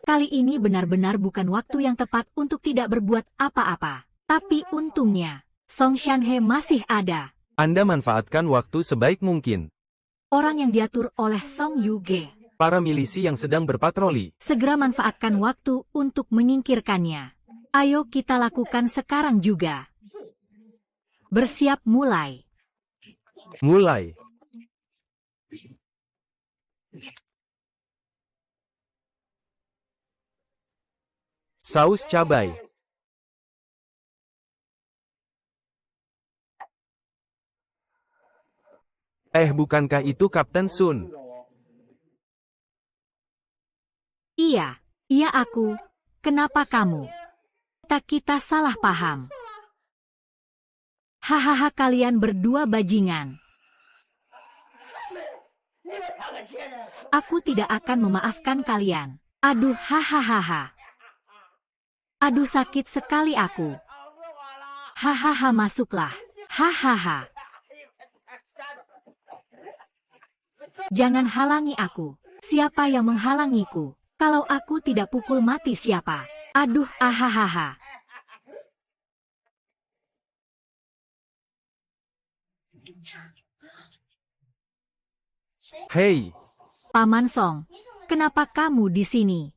Kali ini benar-benar bukan waktu yang tepat untuk tidak berbuat apa-apa. Tapi untungnya, Song Shanhe masih ada. Anda manfaatkan waktu sebaik mungkin. Orang yang diatur oleh Song Yuge. Para milisi yang sedang berpatroli. Segera manfaatkan waktu untuk menyingkirkannya. Ayo kita lakukan sekarang juga. Bersiap mulai. Mulai. Saus cabai. Bukankah itu Kapten Sun? Iya aku. Kenapa kamu? Kita salah paham. Hahaha, kalian berdua bajingan. Aku tidak akan memaafkan kalian. Aduh, hahaha. Aduh, sakit sekali aku. Hahaha, masuklah. Hahaha. Jangan halangi aku. Siapa yang menghalangiku? Kalau aku tidak pukul mati siapa? Aduh, ahahaha. Hei, Paman Song, kenapa kamu di sini?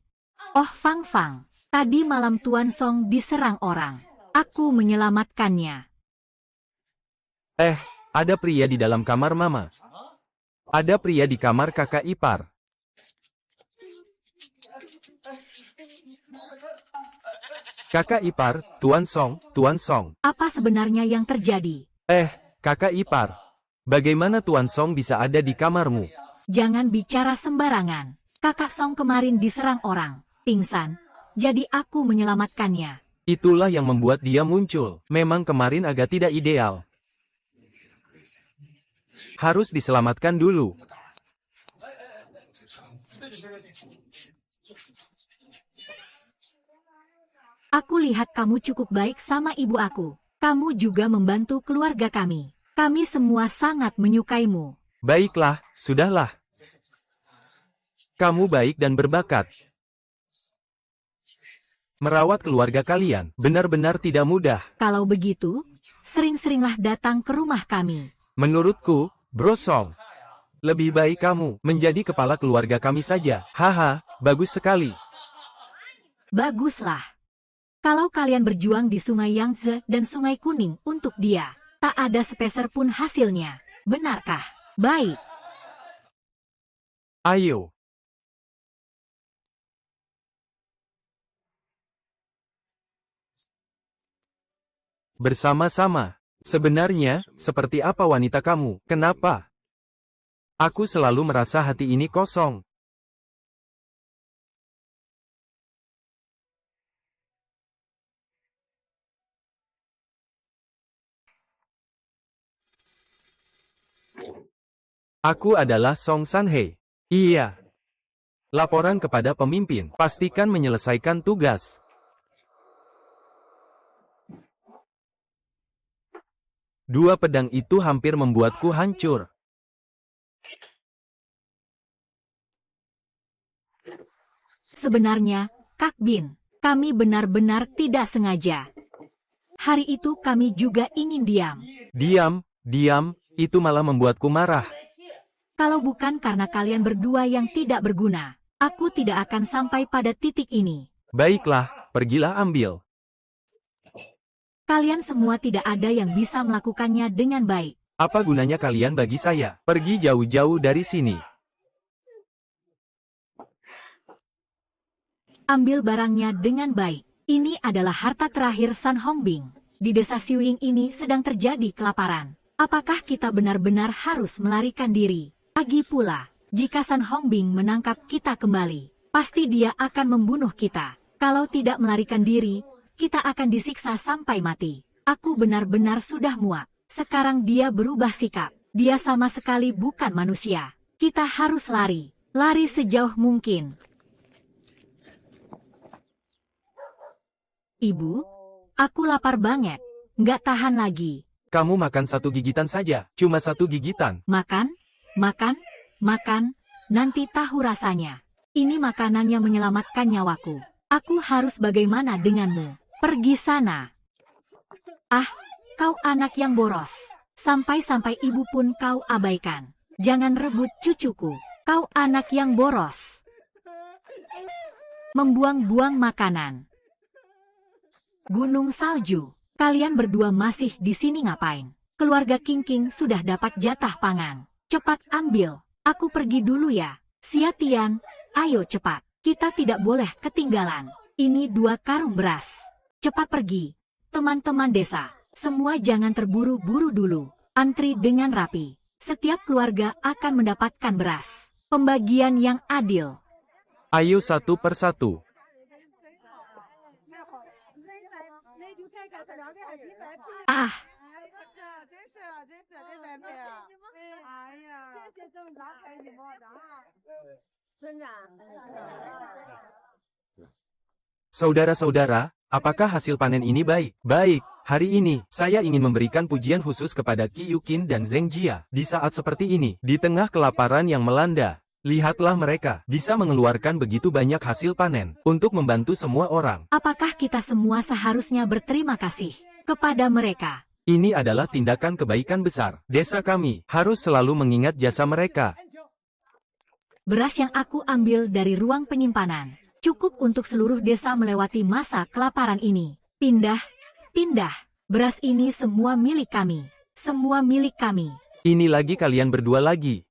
Oh, Fang Fang. Tadi malam Tuan Song diserang orang. Aku menyelamatkannya. ada pria di dalam kamar Mama. Ada pria di kamar kakak ipar. Kakak ipar, Tuan Song, Tuan Song. Apa sebenarnya yang terjadi? Kakak ipar. Bagaimana Tuan Song bisa ada di kamarmu? Jangan bicara sembarangan. Kakak Song kemarin diserang orang, pingsan. Jadi aku menyelamatkannya. Itulah yang membuat dia muncul. Memang kemarin agak tidak ideal. Harus diselamatkan dulu. Aku lihat kamu cukup baik sama ibu aku. Kamu juga membantu keluarga kami. Kami semua sangat menyukaimu. Baiklah, sudahlah. Kamu baik dan berbakat. Merawat keluarga kalian benar-benar tidak mudah. Kalau begitu, sering-seringlah datang ke rumah kami. Menurutku, Bro Song, lebih baik kamu menjadi kepala keluarga kami saja. Haha, bagus sekali. Baguslah. Kalau kalian berjuang di Sungai Yangtze dan Sungai Kuning untuk dia, Tak ada sepeser pun hasilnya. Benarkah? Baik. Ayo. Bersama-sama. Sebenarnya, seperti apa wanita kamu? Kenapa? Aku selalu merasa hati ini kosong. Aku adalah Song Sanhei. Iya. Laporan kepada pemimpin. Pastikan menyelesaikan tugas. Dua pedang itu hampir membuatku hancur. Sebenarnya, Kak Bin, kami benar-benar tidak sengaja. Hari itu kami juga ingin diam. Diam, itu malah membuatku marah. Kalau bukan karena kalian berdua yang tidak berguna, aku tidak akan sampai pada titik ini. Baiklah, pergilah ambil. Kalian semua tidak ada yang bisa melakukannya dengan baik. Apa gunanya kalian bagi saya? Pergi jauh-jauh dari sini. Ambil barangnya dengan baik. Ini adalah harta terakhir San Hongbing. Di desa Siwing ini sedang terjadi kelaparan. Apakah kita benar-benar harus melarikan diri? Lagi pula, jika San Hongbing menangkap kita kembali, pasti dia akan membunuh kita. Kalau tidak melarikan diri, kita akan disiksa sampai mati. Aku benar-benar sudah muak. Sekarang dia berubah sikap. Dia sama sekali bukan manusia. Kita harus lari. Lari sejauh mungkin. Ibu, aku lapar banget. Nggak tahan lagi. Kamu makan satu gigitan saja. Cuma satu gigitan. Makan, makan, makan. Nanti tahu rasanya. Ini makanan yang menyelamatkan nyawaku. Aku harus bagaimana denganmu? Pergi sana. Ah, kau anak yang boros. Sampai-sampai ibu pun kau abaikan. Jangan rebut cucuku. Kau anak yang boros. Membuang-buang makanan. Gunung salju. Kalian berdua masih di sini ngapain? Keluarga King sudah dapat jatah pangan. Cepat ambil. Aku pergi dulu ya. Siatian, ayo cepat. Kita tidak boleh ketinggalan. Ini 2 karung beras. Cepat pergi. Teman-teman desa, semua jangan terburu-buru dulu. Antri dengan rapi. Setiap keluarga akan mendapatkan beras. Pembagian yang adil. Ayo satu persatu. Ah, Saudara-saudara, apakah hasil panen ini baik? Baik, hari ini, saya ingin memberikan pujian khusus kepada Qi Yuqin dan Zheng Jia. Di saat seperti ini, di tengah kelaparan yang melanda, lihatlah mereka bisa mengeluarkan begitu banyak hasil panen untuk membantu semua orang. apakah kita semua seharusnya berterima kasih kepada mereka? Ini adalah tindakan kebaikan besar. Desa kami harus selalu mengingat jasa mereka. Beras yang aku ambil dari ruang penyimpanan cukup untuk seluruh desa melewati masa kelaparan ini. Pindah, pindah. Beras ini semua milik kami. Semua milik kami. Ini lagi kalian berdua lagi.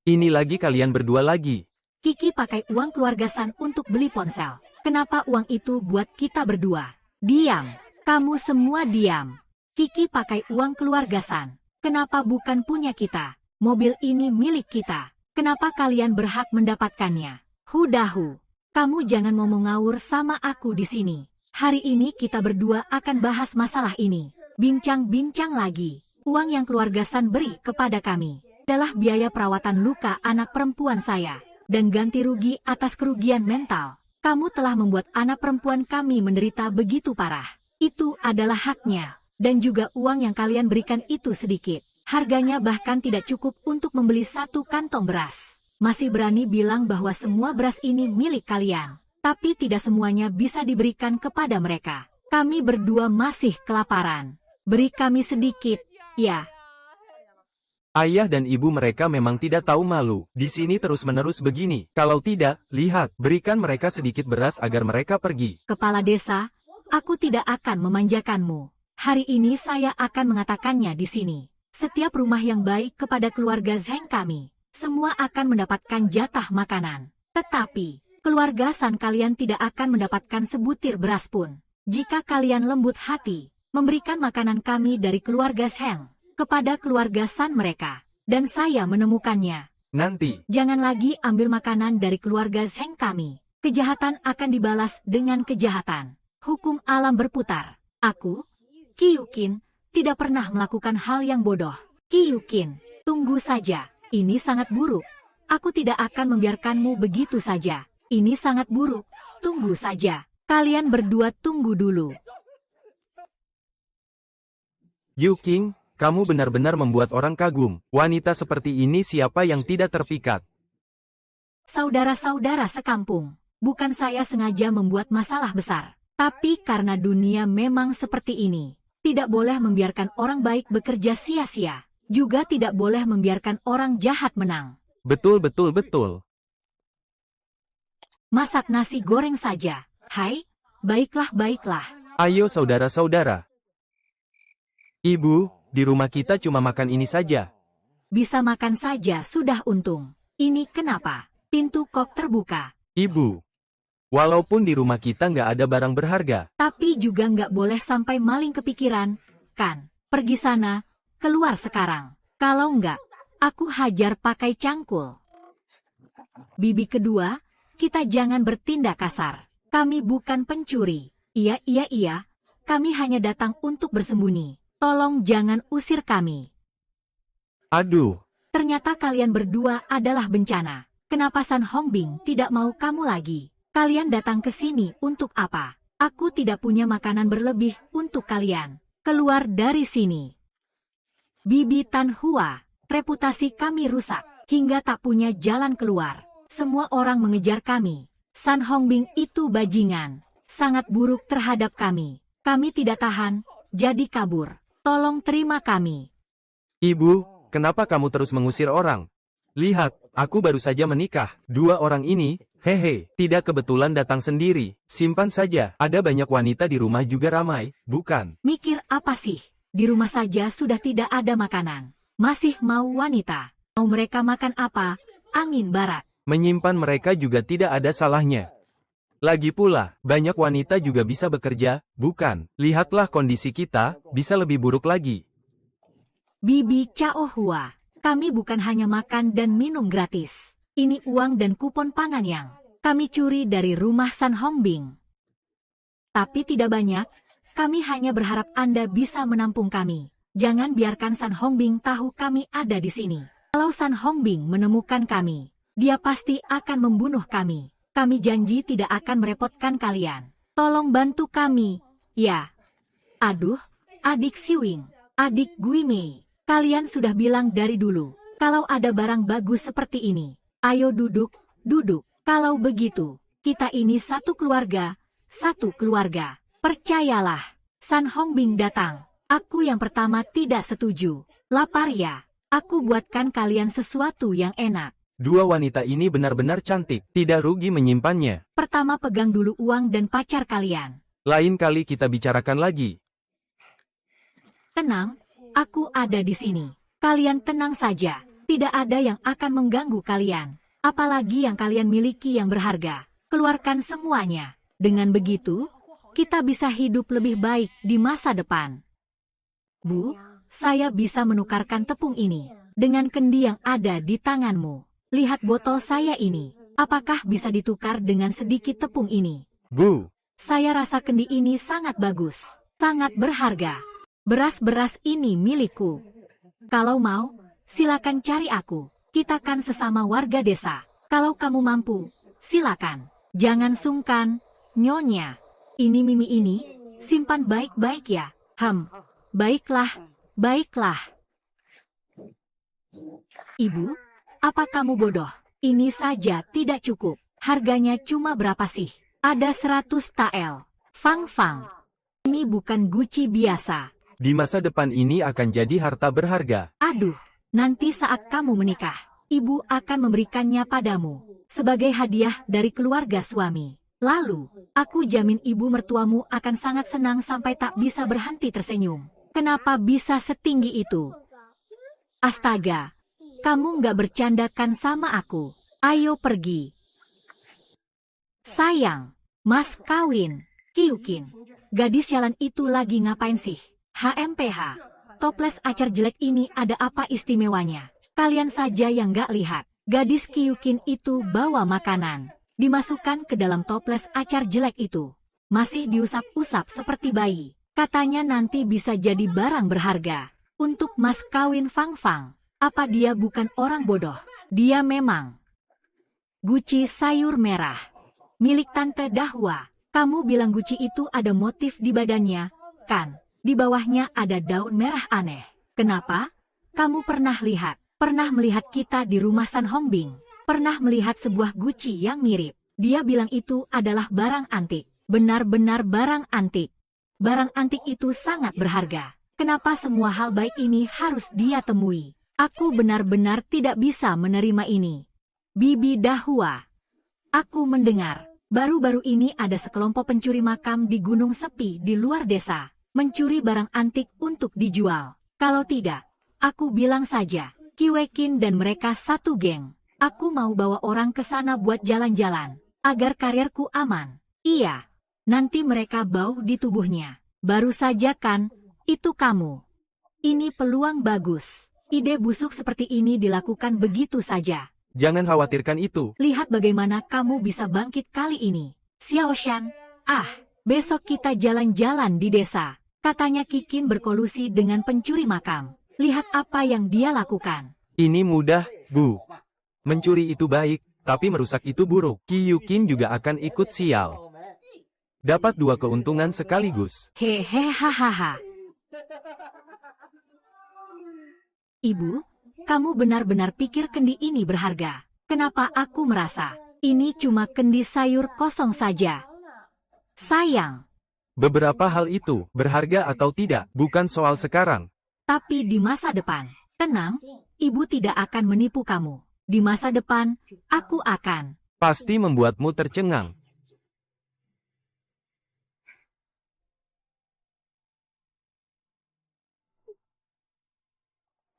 Ini lagi kalian berdua lagi. Kiki pakai uang keluarga San untuk beli ponsel. Kenapa uang itu buat kita berdua? Diam. Kamu semua diam. Kiki pakai uang keluarga San. Kenapa bukan punya kita? Mobil ini milik kita. Kenapa kalian berhak mendapatkannya? Hudahu. Kamu jangan ngomong ngawur sama aku di sini. Hari ini kita berdua akan bahas masalah ini. Bincang-bincang lagi. Uang yang keluarga San beri kepada kami adalah biaya perawatan luka anak perempuan saya dan ganti rugi atas kerugian mental. Kamu telah membuat anak perempuan kami menderita begitu parah. Itu adalah haknya. Dan juga uang yang kalian berikan itu sedikit. Harganya bahkan tidak cukup untuk membeli 1 kantong beras. Masih berani bilang bahwa semua beras ini milik kalian. Tapi tidak semuanya bisa diberikan kepada mereka. Kami berdua masih kelaparan. Beri kami sedikit, ya. Ayah dan ibu mereka memang tidak tahu malu. Di sini terus-menerus begini. Kalau tidak, lihat, berikan mereka sedikit beras agar mereka pergi. Kepala desa, aku tidak akan memanjakanmu. Hari ini saya akan mengatakannya di sini. Setiap rumah yang baik kepada keluarga Zheng kami, semua akan mendapatkan jatah makanan. Tetapi, keluarga San kalian tidak akan mendapatkan sebutir beras pun. Jika kalian lembut hati, memberikan makanan kami dari keluarga Zheng kepada keluarga San mereka, dan saya menemukannya. Nanti, Jangan lagi ambil makanan dari keluarga Zheng kami. Kejahatan akan dibalas dengan kejahatan. Hukum alam berputar. Aku, Qi Yuqin, tidak pernah melakukan hal yang bodoh. Qi Yuqin, tunggu saja. Ini sangat buruk. Aku tidak akan membiarkanmu begitu saja. Ini sangat buruk. Tunggu saja. Kalian berdua tunggu dulu. Yu King, kamu benar-benar membuat orang kagum. Wanita seperti ini siapa yang tidak terpikat? Saudara-saudara sekampung, bukan saya sengaja membuat masalah besar. Tapi karena dunia memang seperti ini. Tidak boleh membiarkan orang baik bekerja sia-sia. Juga tidak boleh membiarkan orang jahat menang. Betul, betul, betul. Masak nasi goreng saja. Hai, baiklah, baiklah. Ayo saudara-saudara. Ibu, di rumah kita cuma makan ini saja. Bisa makan saja sudah untung. Ini kenapa? Pintu kok terbuka. Ibu, walaupun di rumah kita nggak ada barang berharga. Tapi juga nggak boleh sampai maling kepikiran, kan? Pergi sana, keluar sekarang. Kalau nggak, aku hajar pakai cangkul. Bibi kedua, kita jangan bertindak kasar. Kami bukan pencuri. Iya, kami hanya datang untuk bersembunyi. Tolong jangan usir kami. Aduh, Ternyata kalian berdua adalah bencana. Kenapa San Hongbing tidak mau kamu lagi? Kalian datang ke sini untuk apa? Aku tidak punya makanan berlebih untuk kalian. Keluar dari sini. Bibi Tan Hua, reputasi kami rusak, hingga tak punya jalan keluar. Semua orang mengejar kami. San Hongbing itu bajingan, sangat buruk terhadap kami. Kami tidak tahan, jadi kabur. Tolong terima kami. Ibu, kenapa kamu terus mengusir orang? Lihat, aku baru saja menikah. Dua orang ini, hehe, tidak kebetulan datang sendiri. Simpan saja, ada banyak wanita di rumah juga ramai, bukan? Mikir apa sih? Di rumah saja sudah tidak ada makanan. Masih mau wanita? Mau mereka makan apa? Angin barat. Menyimpan mereka juga tidak ada salahnya. Lagi pula, banyak wanita juga bisa bekerja, bukan? Lihatlah kondisi kita, bisa lebih buruk lagi. Bibi Cao Hua, kami bukan hanya makan dan minum gratis. Ini uang dan kupon pangan yang kami curi dari rumah San Hongbing. Tapi tidak banyak, kami hanya berharap Anda bisa menampung kami. Jangan biarkan San Hongbing tahu kami ada di sini. Kalau San Hongbing menemukan kami, dia pasti akan membunuh kami. Kami janji tidak akan merepotkan kalian. Tolong bantu kami, ya. Aduh, adik Siwing, adik Gui Mei. Kalian sudah bilang dari dulu, kalau ada barang bagus seperti ini, ayo duduk, duduk. Kalau begitu, kita ini satu keluarga, satu keluarga. Percayalah, San Hongbing datang. Aku yang pertama tidak setuju. Lapar ya? Aku buatkan kalian sesuatu yang enak. Dua wanita ini benar-benar cantik, tidak rugi menyimpannya. Pertama pegang dulu uang dan pacar kalian. Lain kali kita bicarakan lagi. Tenang, aku ada di sini. Kalian tenang saja, tidak ada yang akan mengganggu kalian. Apalagi yang kalian miliki yang berharga. Keluarkan semuanya. Dengan begitu, kita bisa hidup lebih baik di masa depan. Bu, saya bisa menukarkan tepung ini dengan kendi yang ada di tanganmu. Lihat botol saya ini. Apakah bisa ditukar dengan sedikit tepung ini? Bu, Saya rasa kendi ini sangat bagus. Sangat berharga. Beras-beras ini milikku. Kalau mau, silakan cari aku. Kita kan sesama warga desa. Kalau kamu mampu, silakan. Jangan sungkan, Nyonya. Ini Mimi ini, simpan baik-baik ya. Baiklah, baiklah. Ibu, apa kamu bodoh? Ini saja tidak cukup. Harganya cuma berapa sih? Ada 100 tael. Fang. Ini bukan Gucci biasa. di masa depan ini akan jadi harta berharga. Aduh, nanti saat kamu menikah, ibu akan memberikannya padamu. Sebagai hadiah dari keluarga suami. Lalu, aku jamin ibu mertuamu akan sangat senang sampai tak bisa berhenti tersenyum. Kenapa bisa setinggi itu? Astaga, kamu nggak bercanda kan sama aku? Ayo pergi. Sayang, Mas kawin. Kyukin, gadis sialan itu lagi ngapain sih? HMPH, toples acar jelek ini ada apa istimewanya? Kalian saja yang nggak lihat. Gadis Kyukin itu bawa makanan. Dimasukkan ke dalam toples acar jelek itu. Masih diusap-usap seperti bayi. Katanya nanti bisa jadi barang berharga. Untuk Mas kawin Fang Fang. Apa dia bukan orang bodoh? Dia memang. Guci sayur merah. Milik Tante Dahua. Kamu bilang Guci itu ada motif di badannya, kan? Di bawahnya ada daun merah aneh. Kenapa? Kamu pernah lihat? Pernah melihat kita di rumah San Hongbing? Pernah melihat sebuah Guci yang mirip? Dia bilang itu adalah barang antik. Benar-benar barang antik. Barang antik itu sangat berharga. Kenapa semua hal baik ini harus dia temui? Aku benar-benar tidak bisa menerima ini. Bibi Dahua. Aku mendengar. Baru-baru ini ada sekelompok pencuri makam di gunung sepi di luar desa. Mencuri barang antik untuk dijual. Kalau tidak, aku bilang saja, Kyukin dan mereka satu geng. Aku mau bawa orang ke sana buat jalan-jalan. Agar karirku aman. Iya, nanti mereka bau di tubuhnya. Baru saja kan, itu kamu. Ini peluang bagus. Ide busuk seperti ini dilakukan begitu saja. Jangan khawatirkan itu. Lihat bagaimana kamu bisa bangkit kali ini. Xiaoshan, besok kita jalan-jalan di desa. Katanya Kikin berkolusi dengan pencuri makam. Lihat apa yang dia lakukan. Ini mudah, Bu. Mencuri itu baik, tapi merusak itu buruk. Kyukin juga akan ikut sial. Dapat dua keuntungan sekaligus. Hehehahaha. Ibu, kamu benar-benar pikir kendi ini berharga. Kenapa aku merasa ini cuma kendi sayur kosong saja? Sayang. Beberapa hal itu, berharga atau tidak, bukan soal sekarang. Tapi di masa depan, tenang, ibu tidak akan menipu kamu. Di masa depan, aku akan. Pasti membuatmu tercengang.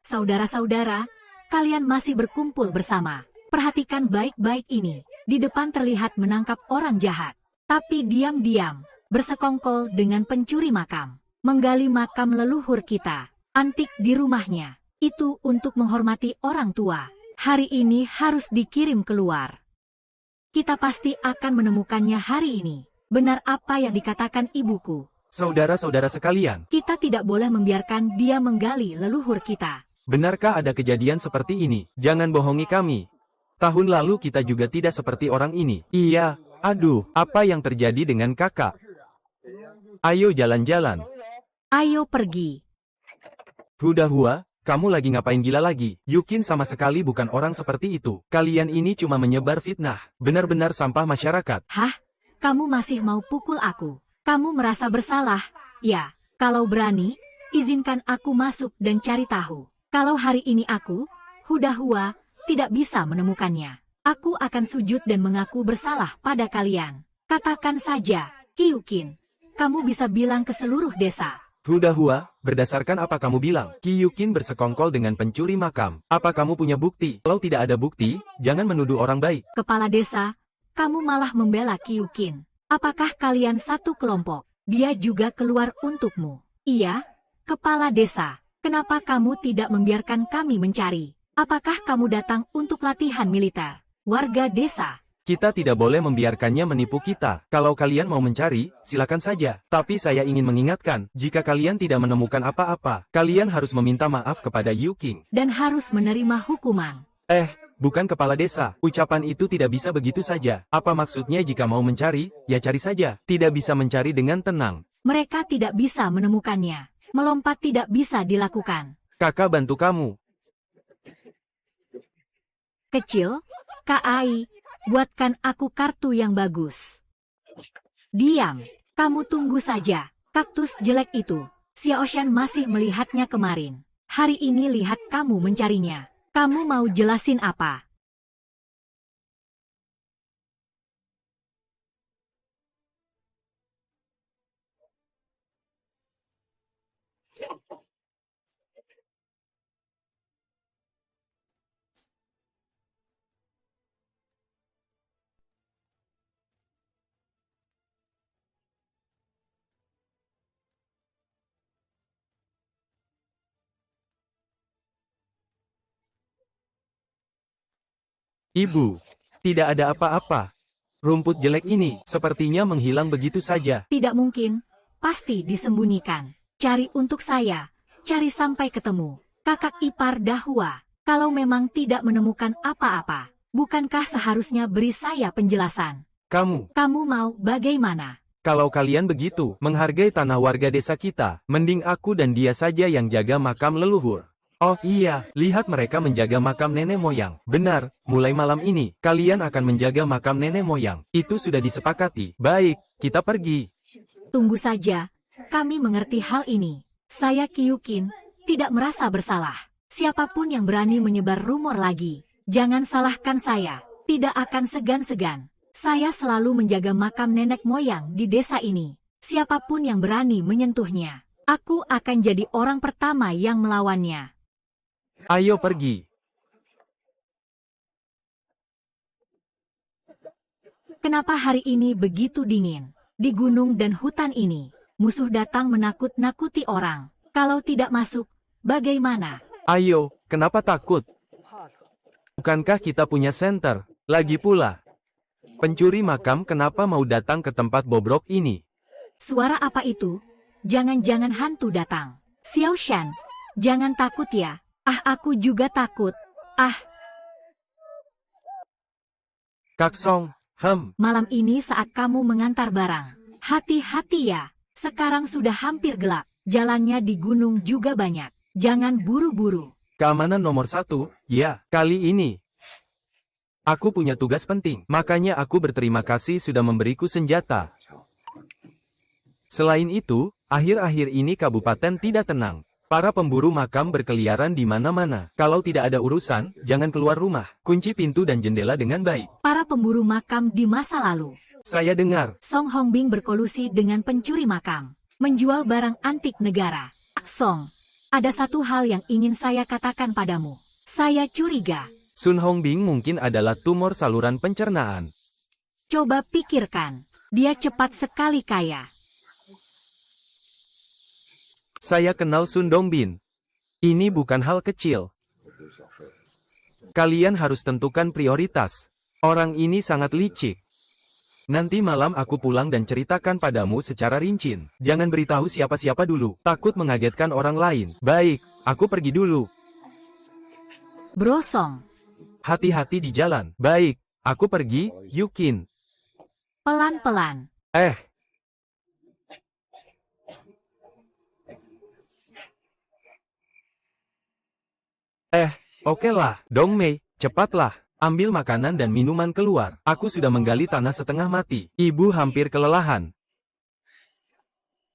Saudara-saudara, kalian masih berkumpul bersama. Perhatikan baik-baik ini. Di depan terlihat menangkap orang jahat. Tapi diam-diam, bersekongkol dengan pencuri makam. Menggali makam leluhur kita. Antik di rumahnya. Itu untuk menghormati orang tua. Hari ini harus dikirim keluar. Kita pasti akan menemukannya hari ini. Benar apa yang dikatakan ibuku. Saudara-saudara sekalian, Kita tidak boleh membiarkan dia menggali leluhur kita. benarkah ada kejadian seperti ini? Jangan bohongi kami. Tahun lalu kita juga tidak seperti orang ini. Iya, aduh, apa yang terjadi dengan kakak? Ayo jalan-jalan. Ayo pergi. Hua, kamu lagi ngapain gila lagi? Yukin sama sekali bukan orang seperti itu. Kalian ini cuma menyebar fitnah. Benar-benar sampah masyarakat. Hah? Kamu masih mau pukul aku? Kamu merasa bersalah? Ya, kalau berani, izinkan aku masuk dan cari tahu. Kalau hari ini aku, Hua, tidak bisa menemukannya. Aku akan sujud dan mengaku bersalah pada kalian. Katakan saja, Kyukin. Kamu bisa bilang ke seluruh desa. Hua, berdasarkan apa kamu bilang? Kyukin bersekongkol dengan pencuri makam. Apa kamu punya bukti? Kalau tidak ada bukti, jangan menuduh orang baik. Kepala desa, kamu malah membela Kyukin. Apakah kalian satu kelompok? Dia juga keluar untukmu. Iya, kepala desa. Kenapa kamu tidak membiarkan kami mencari? Apakah kamu datang untuk latihan militer? Warga desa. Kita tidak boleh membiarkannya menipu kita. Kalau kalian mau mencari, silakan saja. Tapi saya ingin mengingatkan, jika kalian tidak menemukan apa-apa, kalian harus meminta maaf kepada Yuking. Dan harus menerima hukuman. Bukan kepala desa. Ucapan itu tidak bisa begitu saja. Apa maksudnya jika mau mencari, ya cari saja. Tidak bisa mencari dengan tenang. Mereka tidak bisa menemukannya. Melompat tidak bisa dilakukan. Kakak bantu kamu. Kecil, Kak Ai, buatkan aku kartu yang bagus. Diam, kamu tunggu saja. Kaktus jelek itu. Xiaoshan masih melihatnya kemarin. Hari ini lihat kamu mencarinya. Kamu mau jelasin apa? Ibu, tidak ada apa-apa. Rumput jelek ini sepertinya menghilang begitu saja. Tidak mungkin. Pasti disembunyikan. Cari untuk saya. Cari sampai ketemu. Kakak ipar Dahua, kalau memang tidak menemukan apa-apa, bukankah seharusnya beri saya penjelasan? Kamu mau bagaimana? Kalau kalian begitu menghargai tanah warga desa kita, mending aku dan dia saja yang jaga makam leluhur. Oh iya, lihat mereka menjaga makam nenek moyang. Benar, mulai malam ini, kalian akan menjaga makam nenek moyang. Itu sudah disepakati. Baik, kita pergi. Tunggu saja, kami mengerti hal ini. Saya Kyukin, tidak merasa bersalah. Siapapun yang berani menyebar rumor lagi, jangan salahkan saya. Tidak akan segan-segan. Saya selalu menjaga makam nenek moyang di desa ini. Siapapun yang berani menyentuhnya, aku akan jadi orang pertama yang melawannya. Ayo pergi. Kenapa hari ini begitu dingin? Di gunung dan hutan ini, musuh datang menakut-nakuti orang. Kalau tidak masuk, bagaimana? Ayo, kenapa takut? Bukankah kita punya senter? Lagi pula, pencuri makam kenapa mau datang ke tempat bobrok ini? Suara apa itu? Jangan-jangan hantu datang. Xiao Shan, jangan takut ya. Ah, aku juga takut. Ah. Kak Song, Malam ini saat kamu mengantar barang, hati-hati ya. Sekarang sudah hampir gelap. Jalannya di gunung juga banyak. Jangan buru-buru. Keamanan nomor 1, ya, kali ini. Aku punya tugas penting, makanya aku berterima kasih sudah memberiku senjata. Selain itu, akhir-akhir ini kabupaten tidak tenang. Para pemburu makam berkeliaran di mana-mana. Kalau tidak ada urusan, jangan keluar rumah. Kunci pintu dan jendela dengan baik. Para pemburu makam di masa lalu. Saya dengar. Song Hongbing berkolusi dengan pencuri makam. Menjual barang antik negara. Song, ada satu hal yang ingin saya katakan padamu. Saya curiga. Sun Hongbing mungkin adalah tumor saluran pencernaan. Coba pikirkan. Dia cepat sekali kaya. Saya kenal Sun Dongbin. Ini bukan hal kecil. Kalian harus tentukan prioritas. Orang ini sangat licik. Nanti malam aku pulang dan ceritakan padamu secara rinci. Jangan beritahu siapa-siapa dulu. Takut mengagetkan orang lain. Baik, aku pergi dulu. Brosong. Hati-hati di jalan. Baik, aku pergi, Yukin. Pelan-pelan. Oke lah, Dongmei, cepatlah. Ambil makanan dan minuman keluar. Aku sudah menggali tanah setengah mati. Ibu hampir kelelahan.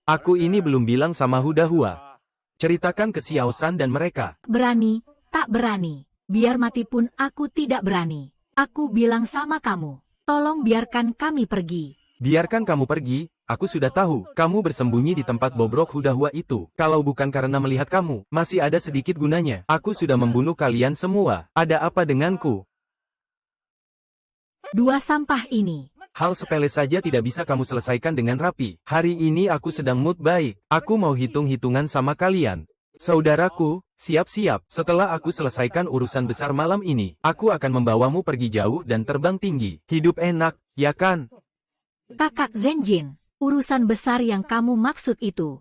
Aku ini belum bilang sama Hudahua. Ceritakan ke Xiao San dan mereka. Berani, tak berani. Biar mati pun aku tidak berani. Aku bilang sama kamu. Tolong biarkan kami pergi. Biarkan kamu pergi. Aku sudah tahu, kamu bersembunyi di tempat bobrok Hudahua itu. Kalau bukan karena melihat kamu, masih ada sedikit gunanya. Aku sudah membunuh kalian semua. Ada apa denganku? Dua sampah ini. Hal sepele saja tidak bisa kamu selesaikan dengan rapi. Hari ini aku sedang mood baik. Aku mau hitung-hitungan sama kalian. Saudaraku, siap-siap. Setelah aku selesaikan urusan besar malam ini, aku akan membawamu pergi jauh dan terbang tinggi. Hidup enak, ya kan? Kakak Zenjin, urusan besar yang kamu maksud itu.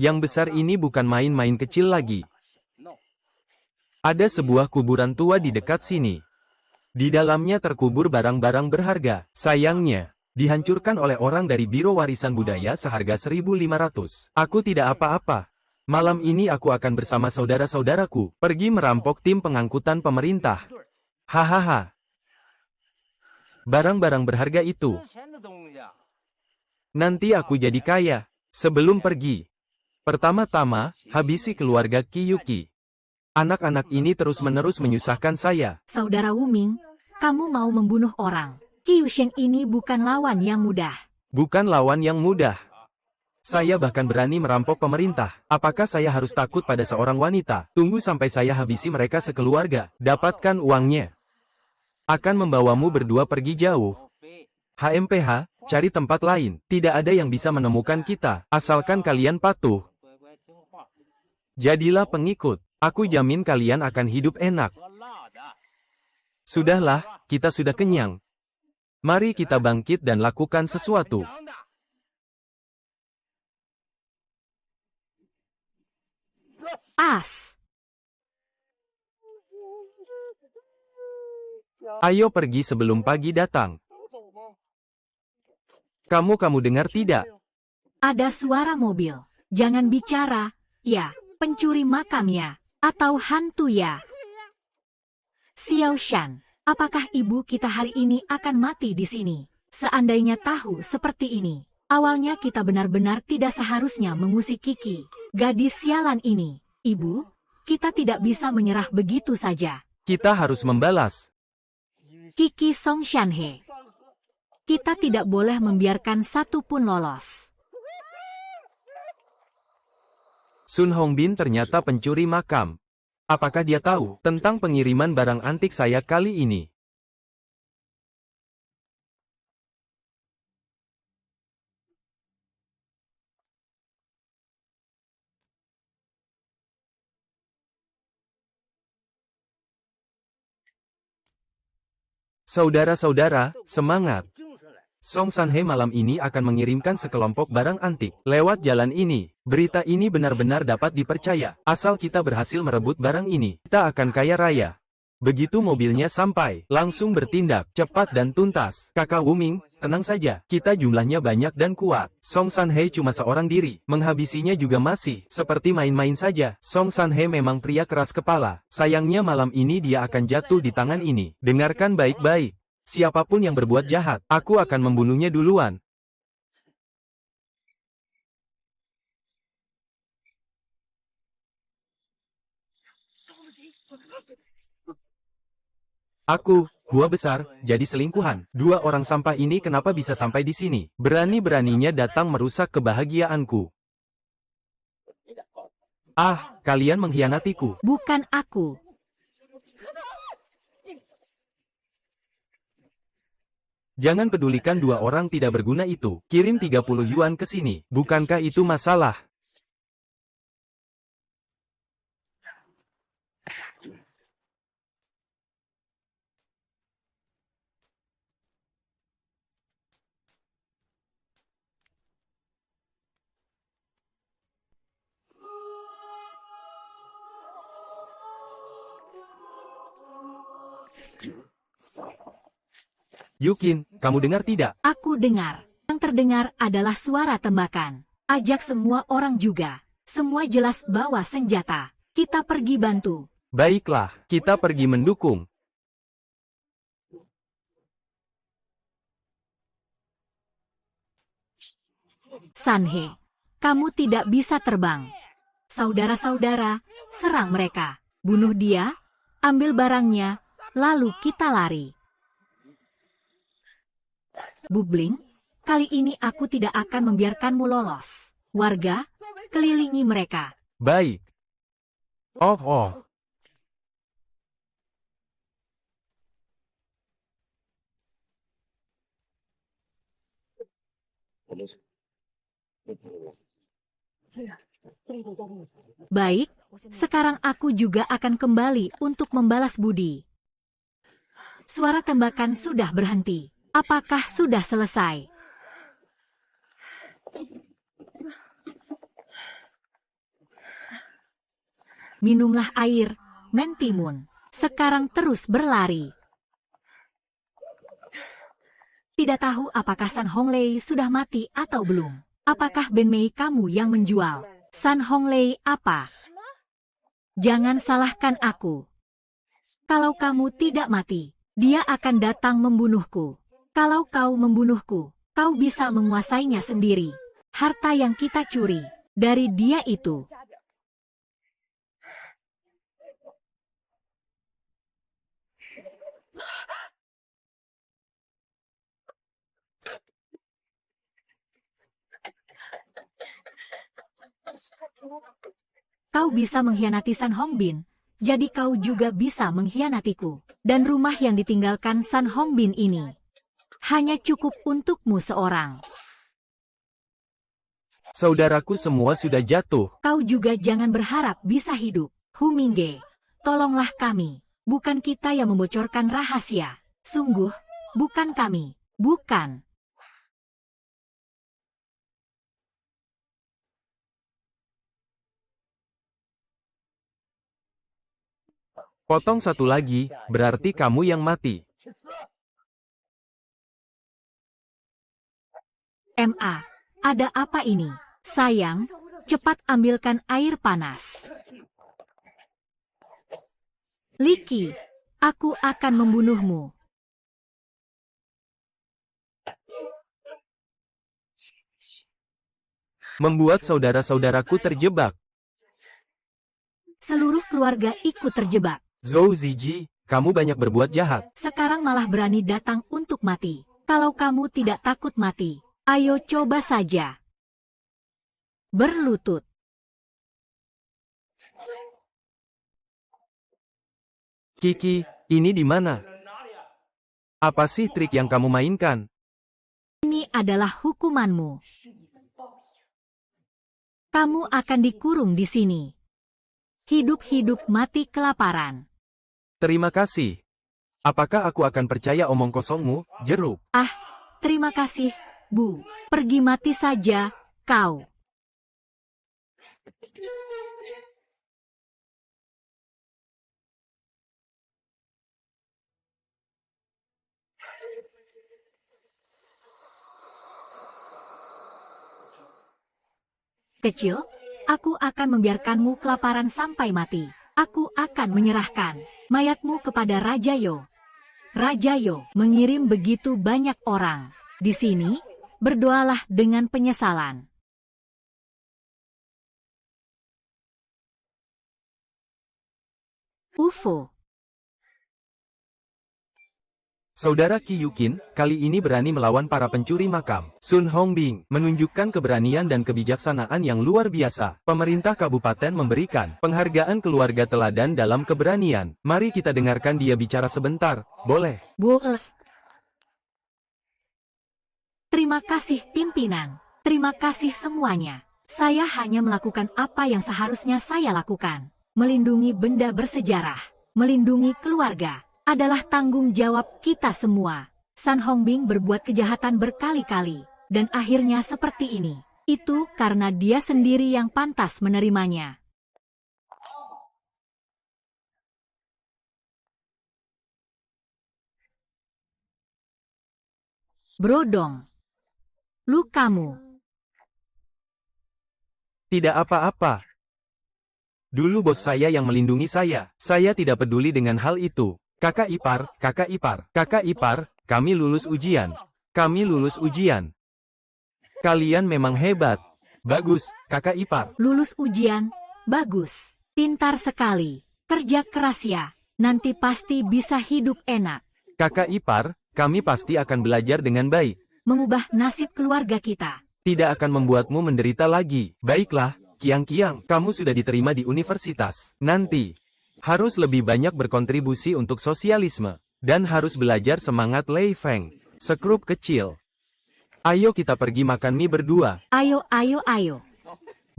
Yang besar ini bukan main-main kecil lagi. Ada sebuah kuburan tua di dekat sini. Di dalamnya terkubur barang-barang berharga. Sayangnya, dihancurkan oleh orang dari Biro Warisan Budaya seharga 1.500. Aku tidak apa-apa. Malam ini aku akan bersama saudara-saudaraku pergi merampok tim pengangkutan pemerintah. Hahaha. Barang-barang berharga itu. Nanti aku jadi kaya. Sebelum pergi, pertama-tama, habisi keluarga Kiyuki. Anak-anak ini terus-menerus menyusahkan saya. Saudara Wuming, kamu mau membunuh orang. Kyushen ini bukan lawan yang mudah. Bukan lawan yang mudah. Saya bahkan berani merampok pemerintah. Apakah saya harus takut pada seorang wanita? Tunggu sampai saya habisi mereka sekeluarga. Dapatkan uangnya. Akan membawamu berdua pergi jauh. HMPH, cari tempat lain. Tidak ada yang bisa menemukan kita. Asalkan kalian patuh. Jadilah pengikut. Aku jamin kalian akan hidup enak. Sudahlah, kita sudah kenyang. Mari kita bangkit dan lakukan sesuatu. As. Ayo pergi sebelum pagi datang. Kamu dengar tidak? Ada suara mobil. Jangan bicara. Ya, pencuri makam ya. Atau hantu ya. Xiao Shan, apakah ibu kita hari ini akan mati di sini? Seandainya tahu seperti ini. Awalnya kita benar-benar tidak seharusnya mengusik Kiki. Gadis sialan ini. Ibu, kita tidak bisa menyerah begitu saja. Kita harus membalas. Kiki Song Shanhe. Kita tidak boleh membiarkan satu pun lolos. Sun Hongbin ternyata pencuri makam. Apakah dia tahu tentang pengiriman barang antik saya kali ini? Saudara-saudara, semangat! Song Sanhe malam ini akan mengirimkan sekelompok barang antik lewat jalan ini. Berita ini benar-benar dapat dipercaya. Asal kita berhasil merebut barang ini, kita akan kaya raya. Begitu mobilnya sampai, langsung bertindak, cepat dan tuntas. Kakak Wuming, tenang saja, kita jumlahnya banyak dan kuat. Song Sanhe cuma seorang diri, menghabisinya juga masih seperti main-main saja. Song Sanhe memang pria keras kepala. Sayangnya malam ini dia akan jatuh di tangan ini. Dengarkan baik-baik. Siapapun yang berbuat jahat, aku akan membunuhnya duluan. Aku, gua besar, jadi selingkuhan. Dua orang sampah ini kenapa bisa sampai di sini? Berani-beraninya datang merusak kebahagiaanku. Ah, kalian mengkhianatiku. Bukan aku. Jangan pedulikan dua orang tidak berguna itu. Kirim 30 yuan ke sini. Bukankah itu masalah? Yukin, kamu dengar tidak? Aku dengar. Yang terdengar adalah suara tembakan. Ajak semua orang juga. Semua jelas bawa senjata. Kita pergi bantu. Baiklah, kita pergi mendukung. Sanhe, kamu tidak bisa terbang. Saudara-saudara, serang mereka. Bunuh dia, ambil barangnya, lalu kita lari. Bubling, kali ini aku tidak akan membiarkanmu lolos. Warga, kelilingi mereka. Baik. Oh. Baik, sekarang aku juga akan kembali untuk membalas budi. Suara tembakan sudah berhenti. Apakah sudah selesai? Minumlah air, Mentimun. Sekarang terus berlari. Tidak tahu apakah San Honglei sudah mati atau belum. Apakah Ben Mei kamu yang menjual? San Honglei apa? Jangan salahkan aku. Kalau kamu tidak mati, dia akan datang membunuhku. Kalau kau membunuhku, kau bisa menguasainya sendiri. Harta yang kita curi dari dia itu. Kau bisa mengkhianati San Hongbin, jadi kau juga bisa mengkhianatiku. Dan rumah yang ditinggalkan San Hongbin ini hanya cukup untukmu seorang. Saudaraku semua sudah jatuh. Kau juga jangan berharap bisa hidup. Hu Mingge, tolonglah kami. Bukan kita yang membocorkan rahasia. Sungguh, bukan kami. Bukan. Potong satu lagi, berarti kamu yang mati. MA, ada apa ini? Sayang, cepat ambilkan air panas. Liki, aku akan membunuhmu. Membuat saudara-saudaraku terjebak. Seluruh keluarga ikut terjebak. Zhou Ziji, kamu banyak berbuat jahat. Sekarang malah berani datang untuk mati. Kalau kamu tidak takut mati, ayo coba saja. Berlutut. Kiki, ini di mana? Apa sih trik yang kamu mainkan? Ini adalah hukumanmu. Kamu akan dikurung di sini. Hidup-hidup mati kelaparan. Terima kasih. Apakah aku akan percaya omong kosongmu, jeruk? Ah, terima kasih, Bu. Pergi mati saja, kau. Kecil, aku akan membiarkanmu kelaparan sampai mati. Aku akan menyerahkan mayatmu kepada Raja Yo. Raja Yo mengirim begitu banyak orang. Di sini, berdoalah dengan penyesalan. UFO. Saudara Qi Yukin, kali ini berani melawan para pencuri makam. Sun Hongbing menunjukkan keberanian dan kebijaksanaan yang luar biasa. Pemerintah kabupaten memberikan penghargaan keluarga teladan dalam keberanian. Mari kita dengarkan dia bicara sebentar, boleh? Boleh. Terima kasih pimpinan. Terima kasih semuanya. Saya hanya melakukan apa yang seharusnya saya lakukan. Melindungi benda bersejarah. Melindungi keluarga. Adalah tanggung jawab kita semua. Sun Hongbing berbuat kejahatan berkali-kali, dan akhirnya seperti ini. Itu karena dia sendiri yang pantas menerimanya. Brodong. Lukamu. Tidak apa-apa. Dulu bos saya yang melindungi saya. Saya tidak peduli dengan hal itu. Kakak ipar, kakak ipar, kakak ipar, kami lulus ujian. Kami lulus ujian. Kalian memang hebat. Bagus, kakak ipar. Lulus ujian, bagus. Pintar sekali. Kerja keras ya. Nanti pasti bisa hidup enak. Kakak ipar, kami pasti akan belajar dengan baik. Mengubah nasib keluarga kita. Tidak akan membuatmu menderita lagi. Baiklah, Kiang-Kiang, kamu sudah diterima di universitas. Nanti harus lebih banyak berkontribusi untuk sosialisme. Dan harus belajar semangat Lei Feng. Sekrup kecil. Ayo kita pergi makan mie berdua. Ayo, ayo, ayo.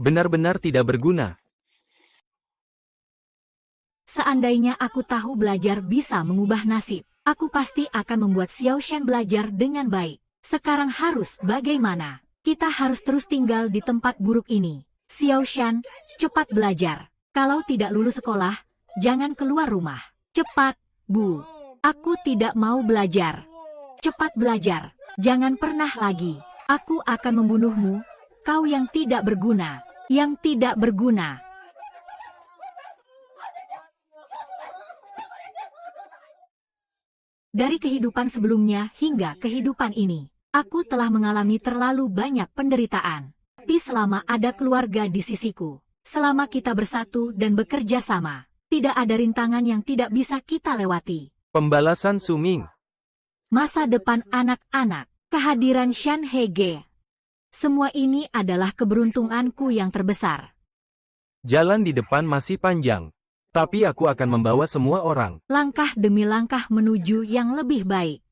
Benar-benar tidak berguna. Seandainya aku tahu belajar bisa mengubah nasib, aku pasti akan membuat Xiao Shan belajar dengan baik. Sekarang harus bagaimana? Kita harus terus tinggal di tempat buruk ini. Xiao Shan, cepat belajar. Kalau tidak lulus sekolah, jangan keluar rumah. Cepat, Bu. Aku tidak mau belajar. Cepat belajar. Jangan pernah lagi. Aku akan membunuhmu. Kau yang tidak berguna. Yang tidak berguna. Dari kehidupan sebelumnya hingga kehidupan ini, aku telah mengalami terlalu banyak penderitaan. Tapi selama ada keluarga di sisiku, selama kita bersatu dan bekerja sama, tidak ada rintangan yang tidak bisa kita lewati. Pembalasan Suming. Masa depan anak-anak, kehadiran Shan Hege. Semua ini adalah keberuntunganku yang terbesar. Jalan di depan masih panjang. Tapi aku akan membawa semua orang. Langkah demi langkah menuju yang lebih baik.